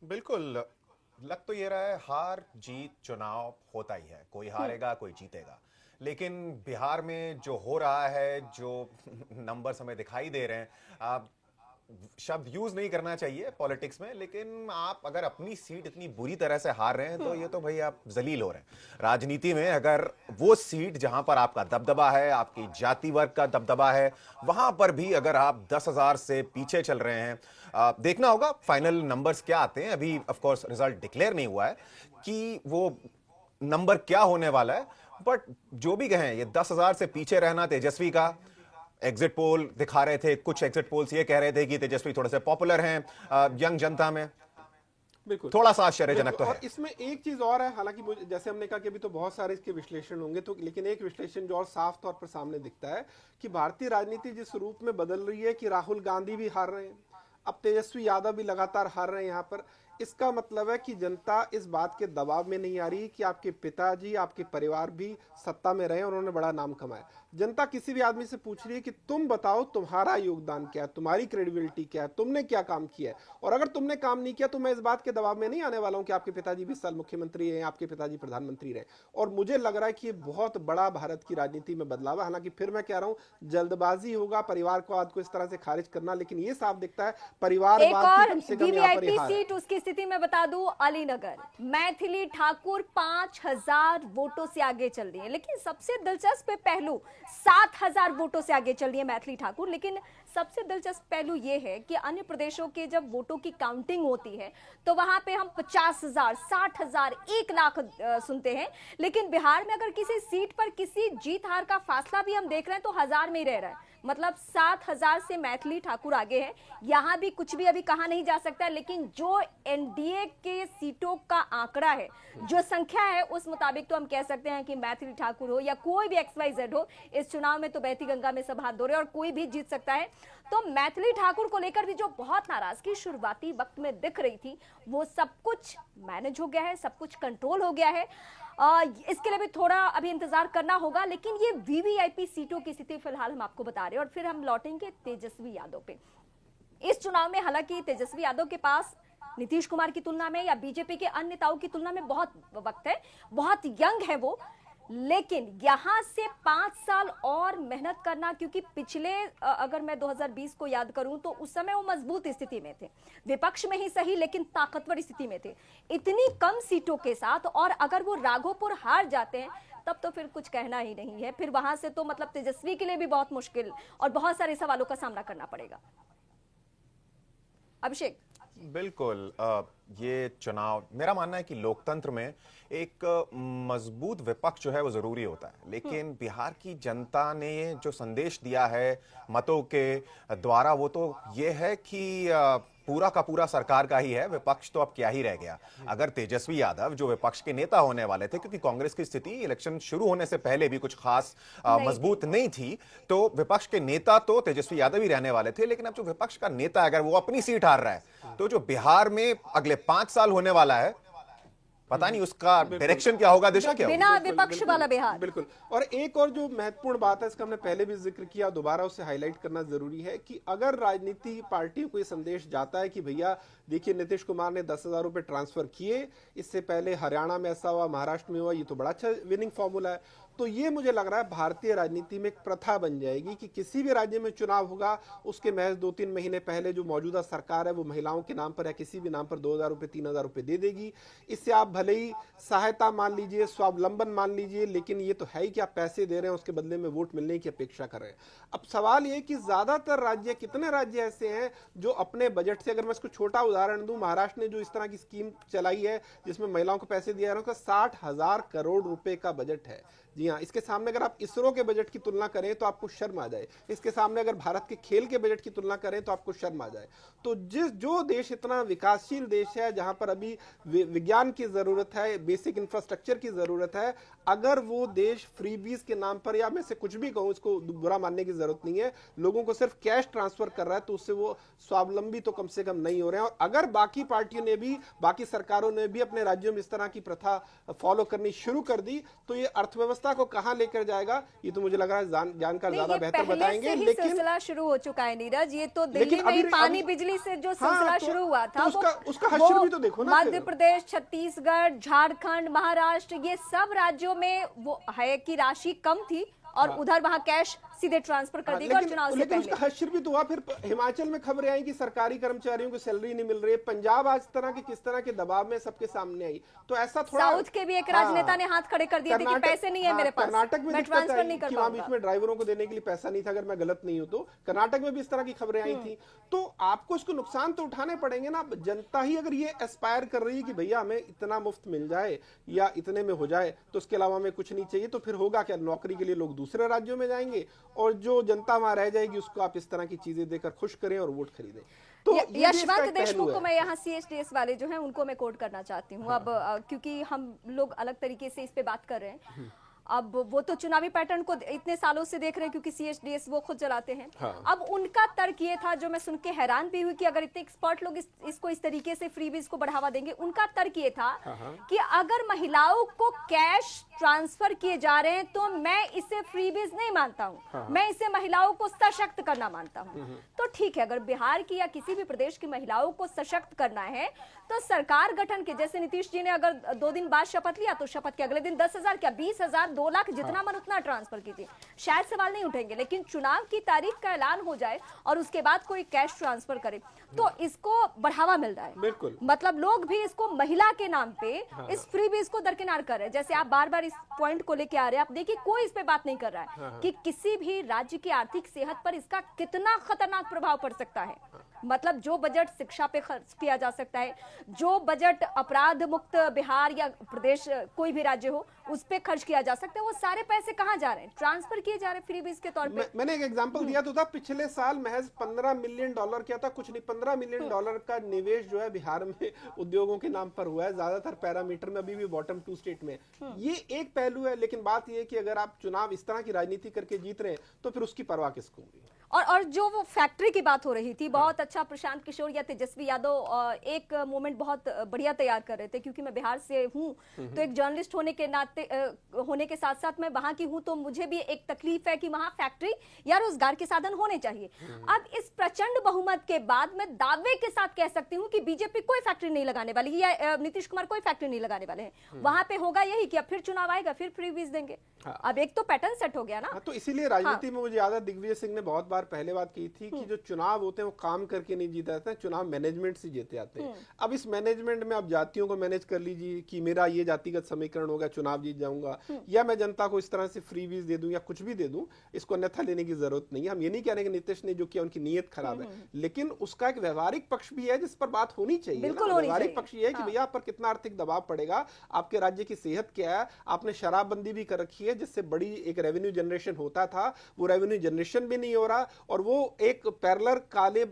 बिल्कुल, लग तो ये रहा है हार जीत चुनाव होता ही है, कोई हारेगा कोई जीतेगा, लेकिन बिहार में जो हो रहा है, जो नंबर्स हमें दिखाई दे रहे हैं, आप शब्द यूज नहीं करना चाहिए पॉलिटिक्स में, लेकिन आप अगर अपनी सीट इतनी बुरी तरह से हार रहे हैं तो ये तो भाई आप जलील हो रहे हैं। राजनीति में अगर वो सीट जहां पर आपका दबदबा है, आपकी जाति वर्ग का दबदबा है, वहां पर भी अगर आप 10,000 से पीछे चल रहे हैं, देखना होगा फाइनल नंबर्स क्या आते हैं। अभी ऑफ कोर्स रिजल्ट डिक्लेयर नहीं हुआ है कि वो नंबर क्या होने वाला है, बट जो भी कहें, ये 10,000 से पीछे रहना तेजस्वी का, एग्जिट पोल दिखा रहे थे, कुछ एग्जिट पोल्स ये कह रहे थे कि तेजस्वी थोड़े से पॉपुलर हैं यंग जनता में, बिल्कुल थोड़ा सा आश्चर्यजनक तो है। और इसमें एक चीज और है, हालांकि जैसे हमने कहा कि अभी तो बहुत सारे इसके विश्लेषण होंगे, तो लेकिन एक विश्लेषण जो और साफ तौर पर सामने दिखता है कि भारतीय राजनीति जिस रूप में बदल रही है कि राहुल गांधी भी हार रहे हैं, अब तेजस्वी यादव भी लगातार हार रहे हैं यहाँ पर। इसका मतलब है कि जनता इस बात के दबाव में नहीं आ रही कि आपके पिताजी, आपके परिवार भी सत्ता में रहे और उन्होंने बड़ा नाम कमाया। जनता किसी भी आदमी से पूछ रही है कि तुम बताओ तुम्हारा योगदान क्या है, तुम्हारी क्रेडिबिलिटी क्या है, तुमने क्या काम किया है। और अगर तुमने काम नहीं किया तो मैं इस बात के दबाव में नहीं आने वाला हूं कि आपके पिताजी 20 साल मुख्यमंत्री रहे, आपके पिताजी प्रधानमंत्री रहे। और मुझे लग रहा है कि ये बहुत बड़ा भारत की राजनीति में बदलाव है। हालांकि फिर मैं कह रहा हूं जल्दबाजी होगा परिवारवाद को इस तरह से खारिज करना, लेकिन ये साफ दिखता है परिवारवाद की कम से कम यहाँ पर वीवीआईपी सीट, उसकी स्थिति में बता दूं, अलीनगर मैथिली ठाकुर 5,000 वोटों से आगे चल रही है। लेकिन सबसे दिलचस्प पहलू 7,000 वोटों से आगे चल रही है मैथिली ठाकुर। लेकिन सबसे दिलचस्प पहलू यह है कि अन्य प्रदेशों के जब वोटों की काउंटिंग होती है तो वहां पे हम 50,000, 60,000, 1 लाख सुनते हैं। लेकिन बिहार में अगर किसी सीट पर किसी जीत हार का फासला भी हम देख रहे हैं तो 1,000 में ही रह रहा है। मतलब 7,000 से मैथिली ठाकुर आगे है। यहां भी कुछ भी अभी कहा नहीं जा सकता, लेकिन जो एनडीए के सीटों का आंकड़ा है, जो संख्या है, उस मुताबिक तो हम कह सकते हैं कि मैथिली ठाकुर हो या कोई भी XYZ हो, इस चुनाव में तो बहती गंगा में सब हाथ धो रहे और कोई भी जीत सकता है। तो मैथिली ठाकुर को लेकर भी जो बहुत नाराजगी शुरुआती वक्त में दिख रही थी, वो सब कुछ मैनेज हो गया है, सब कुछ कंट्रोल हो गया है। इसके लिए भी थोड़ा अभी इंतजार करना होगा। लेकिन ये वीवीआईपी सीटों की स्थिति फिलहाल हम आपको बता रहे हैं और फिर हम लौटेंगे तेजस्वी यादव पे। इस चुनाव में हालांकि तेजस्वी यादव के पास नीतीश कुमार की तुलना में या बीजेपी के अन्य नेताओं की तुलना में बहुत वक्त है, बहुत यंग है वो। लेकिन यहां से 5 साल और मेहनत करना, क्योंकि पिछले अगर मैं 2020 को याद करूं तो उस समय वो मजबूत स्थिति में थे, विपक्ष में ही सही लेकिन ताकतवर स्थिति में थे, इतनी कम सीटों के साथ। और अगर वो राघोपुर हार जाते हैं तब तो फिर कुछ कहना ही नहीं है। फिर वहां से तो मतलब तेजस्वी के लिए भी बहुत मुश्किल और बहुत सारे सवालों का सामना करना पड़ेगा। अभिषेक, बिल्कुल, ये चुनाव, मेरा मानना है कि लोकतंत्र में एक मजबूत विपक्ष जो है वो जरूरी होता है, लेकिन बिहार की जनता ने जो संदेश दिया है मतों के द्वारा, वो तो ये है कि पूरा का पूरा सरकार का ही है, विपक्ष तो अब क्या ही रह गया। अगर तेजस्वी यादव जो विपक्ष के नेता होने वाले थे, क्योंकि कांग्रेस की स्थिति इलेक्शन शुरू होने से पहले भी कुछ खास मजबूत नहीं थी, तो विपक्ष के नेता तो तेजस्वी यादव ही रहने वाले थे। लेकिन अब जो विपक्ष का नेता अगर वो अपनी सीट हार रहा है, तो जो बिहार में अगले 5 साल होने वाला है, पता नहीं उसका डायरेक्शन क्या होगा, दिशा क्या होगी। बिना विपक्ष वाला बिहार। बिल्कुल। और एक और जो महत्वपूर्ण बात है, इसका हमने पहले भी जिक्र किया, दोबारा उसे हाईलाइट करना जरूरी है कि अगर राजनीति पार्टियों को ये संदेश जाता है कि भैया देखिए नीतीश कुमार ने 10,000 रुपए ट्रांसफर किए, इससे पहले हरियाणा में ऐसा हुआ, महाराष्ट्र में हुआ, ये तो बड़ा अच्छा विनिंग फॉर्मूला है, तो ये मुझे लग रहा है भारतीय राजनीति में एक प्रथा बन जाएगी कि किसी भी राज्य में चुनाव होगा, उसके महज 2-3 महीने पहले जो मौजूदा सरकार है वो महिलाओं के नाम पर या किसी भी नाम पर 2,000 रुपए 3,000 रुपए दे देगी। इससे आप भले ही सहायता मान लीजिए, स्वावलंबन मान लीजिए, लेकिन ये तो है ही कि आप पैसे दे रहे हैं, उसके बदले में वोट मिलने की अपेक्षा कर रहे हैं। अब सवाल ये कि ज्यादातर राज्य, कितने राज्य ऐसे हैं जो अपने बजट से, अगर मैं इसको छोटा उदाहरण दूं, महाराष्ट्र ने जो इस तरह की स्कीम चलाई है जिसमें महिलाओं को पैसे दिया, उसका 60,000 करोड़ रुपए का बजट है। जी एजेंसियां, इसके सामने अगर आप इसरो के बजट की तुलना करें तो आपको शर्म आ जाए, इसके सामने अगर भारत के खेल के बजट की तुलना करें तो आपको शर्म आ जाए। तो जो देश इतना विकासशील देश है, जहां पर अभी विज्ञान की जरूरत है, बेसिक इंफ्रास्ट्रक्चर की जरूरत है, अगर वो देश फ्रीबीज के नाम पर, या मैं से कुछ भी कहूं, इसको बुरा मानने की जरूरत नहीं है, लोगों को सिर्फ कैश ट्रांसफर कर रहा है, तो उससे वो स्वावलंबी तो कम से कम नहीं हो रहे हैं। और अगर बाकी पार्टियों ने भी, बाकी सरकारों ने भी अपने राज्यों में इस तरह की प्रथा फॉलो करनी शुरू कर दी, तो ये अर्थव्यवस्था को कहां लेकर जाएगा, ये तो मुझे लग रहा है जानकार ज्यादा बेहतर बताएंगे। लेकिन सिलसिला शुरू हो चुका है नीरज, ये तो दिल्ली में ही पानी बिजली से जो सिलसिला शुरू हुआ था, उसका हश्र भी तो देखो ना। मध्य प्रदेश, छत्तीसगढ़, झारखंड, महाराष्ट्र, ये सब राज्यों में वो है कि राशि कम थी और उधर वहां कैश सीधे ट्रांसफर कर दिया चुनाव से पहले। उसका हश्र भी तो हुआ। फिर हिमाचल में खबरें आई कि सरकारी कर्मचारियों को सैलरी नहीं मिल रही है। पंजाब आज तरह के किस तरह के दबाव में सबके सामने आई। तो ऐसा थोड़ा साउथ के भी एक राजनेता ने हाथ खड़े कर दिए थे कि पैसे नहीं है मेरे पास, कर्नाटक में मैं ट्रांसफर नहीं कर पाऊंगा, बीच में ड्राइवरों को देने के लिए पैसा नहीं था, अगर मैं गलत नहीं हूं तो। कर्नाटक में भी इस तरह की खबरें आई थी। तो आपको इसको नुकसान तो उठाने पड़ेंगे ना। जनता ही अगर ये एस्पायर कर रही है कि भैया हमें इतना मुफ्त मिल जाए या इतने में हो जाए, तो उसके अलावा हमें कुछ नहीं चाहिए, तो फिर होगा क्या? नौकरी के लिए लोग दूसरे राज्यों में जाएंगे और जो जनता वहां रह जाएगी उसको आप इस तरह की चीजें देकर खुश करें और वोट खरीदें। तो यशवंत देशमुख को मैं यहाँ CHDS वाले जो हैं उनको मैं कोट करना चाहती हूँ। अब क्योंकि हम लोग अलग तरीके से इस पे बात कर रहे हैं, अब वो तो चुनावी पैटर्न को इतने सालों से देख रहे हैं क्योंकि CHDS वो खुद चलाते हैं। हाँ। अब उनका तर्क ये था, जो मैं सुन के हैरान भी हुई, कि अगर इतने एक्सपर्ट लोग इसको इस तरीके से फ्रीबीज को बढ़ावा देंगे, उनका तर्क ये था कि अगर महिलाओं को कैश ट्रांसफर किए जा रहे हैं तो मैं इसे फ्रीबीज नहीं मानता हूं, मैं इसे महिलाओं को सशक्त करना मानता हूं। तो ठीक है, अगर बिहार की या किसी भी प्रदेश की महिलाओं को सशक्त करना है तो सरकार गठन के, जैसे नीतीश जी ने अगर 2 दिन बाद शपथ लिया तो शपथ के अगले दिन 10,000 क्या 20,000 2 लाख जितना मन उतना ट्रांसफर कीजिए, शायद सवाल नहीं उठेंगे। लेकिन चुनाव की तारीख का ऐलान हो जाए और उसके बाद कोई कैश ट्रांसफर करे तो इसको बढ़ावा मिल रहा है। बिल्कुल, मतलब लोग भी इसको महिला के नाम पे इस फ्रीबीज को दरकिनार कर रहे हैं। जैसे आप बार बार इस पॉइंट को लेके आ रहे हैं, आप देखिए कोई इस पे बात नहीं कर रहा है कि किसी भी राज्य की आर्थिक सेहत पर इसका कितना खतरनाक प्रभाव पड़ सकता है। मतलब जो बजट शिक्षा पे खर्च किया जा सकता है, जो बजट अपराध मुक्त बिहार या प्रदेश कोई भी राज्य हो उस पे खर्च किया जा सकता है, वो सारे पैसे कहां जा रहे हैं? ट्रांसफर किए जा रहे हैं फ्रीबीज के तौर पे। मैंने एक एग्जांपल दिया तो था, पिछले साल महज $15 मिलियन क्या था, कुछ नहीं, $15 मिलियन का निवेश जो है बिहार में उद्योगों के नाम पर हुआ है, ज्यादातर पैरामीटर में अभी भी बॉटम 2 स्टेट में। ये एक पहलू है। लेकिन बात यह है कि अगर आप चुनाव इस तरह की राजनीति करके जीत रहे हैं तो फिर उसकी परवाह किसको होगी? और जो वो फैक्ट्री की बात हो रही थी, बहुत अच्छा प्रशांत किशोर या तेजस्वी यादव एक मोमेंट बहुत बढ़िया तैयार कर रहे थे। क्योंकि मैं बिहार से हूँ तो एक जर्नलिस्ट होने के नाते होने के साथ साथ मैं वहां की हूँ, तो मुझे भी एक तकलीफ है कि वहां फैक्ट्री या रोजगार के साधन होने चाहिए। अब इस प्रचंड बहुमत के बाद मैं दावे के साथ कह सकती हूँ कि बीजेपी कोई फैक्ट्री नहीं लगाने वाली या नीतीश कुमार कोई फैक्ट्री नहीं लगाने वाले हैं। वहां पे होगा यही कि अब फिर चुनाव आएगा, फिर फ्रीबीज देंगे। अब एक तो पैटर्न सेट हो गया ना। तो इसीलिए राजनीति में मुझे याद है दिग्विजय सिंह ने बहुत बार पहले बात की थी कि जो चुनाव होते हैं वो काम करके नहीं जीते जाते हैं, चुनाव मैनेजमेंट से जीते जाते हैं। अब इस मैनेजमेंट में आप जातियों को मैनेज कर लीजिए कि मेरा ये जातिगत समीकरण होगा, चुनाव जीत जाऊंगा, या मैं जनता को इस तरह से फ्रीबीज दे दूं या कुछ भी दे दूं, इसको अन्यथा लेने की जरूरत नहीं है। हम ये नहीं कह रहे कि नीतीश ने जो किया उनकी नीयत खराब है, लेकिन उसका एक व्यवहारिक पक्ष भी है जिस पर बात होनी चाहिए। व्यवहारिक पक्ष ये है कि भैया आप पर कितना आर्थिक दबाव पड़ेगा, आपके राज्य की सेहत क्या है, आपने शराबबंदी भी कर रखी है जिससे बड़ी एक रेवेन्यू जनरेशन होता था, वो रेवेन्यू जनरेशन भी नहीं हो रहा, और वो एक पैरेलल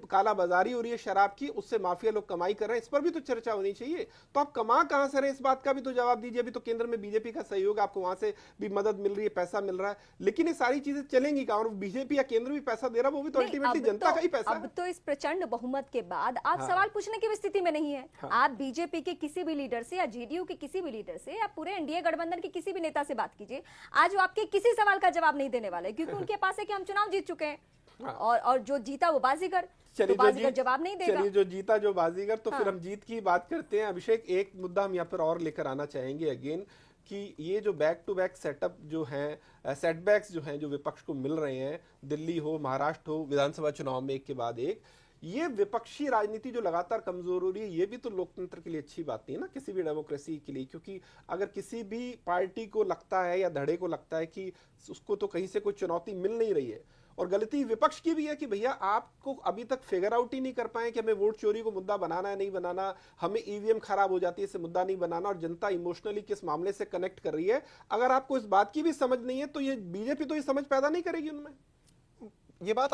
काला बाजारी हो रही है शराब की, उससे माफिया लोग कमाई कर रहे हैं। इस पर भी तो चर्चा होनी चाहिए। तो आप कमा कहां से रहे, इस बात का भी तो जवाब दीजिए। अभी तो केंद्र में बीजेपी का सहयोग, आपको वहां से भी मदद मिल रही है, पैसा मिल रहा है, लेकिन ये सारी चीजें चलेंगी कहां? और बीजेपी या केंद्र भी पैसा दे रहा है, वो भी तो अल्टीमेटली जनता का ही पैसा है। अब तो इस प्रचंड बहुमत के बाद आप सवाल पूछने की स्थिति में नहीं है। आप बीजेपी के किसी भी लीडर से या जेडीयू के किसी भी लीडर से या पूरे एनडीए गठबंधन के किसी भी नेता से बात कीजिए, आज वो आपके किसी सवाल का जवाब नहीं देने वाले, क्योंकि उनके पास है कि हम चुनाव जीत चुके हैं और जो जीता वो बाजीगर, तो बाजीगर जवाब नहीं देगा। चलिए, जो जीता जो बाजीगर। तो फिर हम जीत की बात करते हैं। अभिषेक, एक मुद्दा हम यहाँ पर और लेकर आना चाहेंगे अगेन, कि ये जो बैक टू बैक सेटअप जो हैं, सेटबैक्स जो हैं, जो विपक्ष को मिल रहे हैं, दिल्ली हो, महाराष्ट्र हो, विधानसभा चुनाव में एक के बाद एक, ये विपक्षी राजनीति जो लगातार कमजोर हो रही है, ये भी तो लोकतंत्र के लिए अच्छी बात नहीं है ना, किसी भी डेमोक्रेसी के लिए। क्योंकि अगर किसी भी पार्टी को लगता है या धड़े को लगता है कि उसको तो कहीं से कोई चुनौती मिल नहीं रही है, और गलती विपक्ष की भी है कि भैया आपको अभी तक फिगर आउट ही नहीं कर पाए कि हमें वोट चोरी को मुद्दा बनाना है नहीं बनाना, हमें ईवीएम खराब हो जाती है इसे मुद्दा नहीं बनाना, और जनता इमोशनली किस मामले से कनेक्ट कर रही है। अगर आपको इस बात की भी समझ नहीं है तो ये बीजेपी तो ये समझ पैदा नहीं करेगी उनमें। ये बात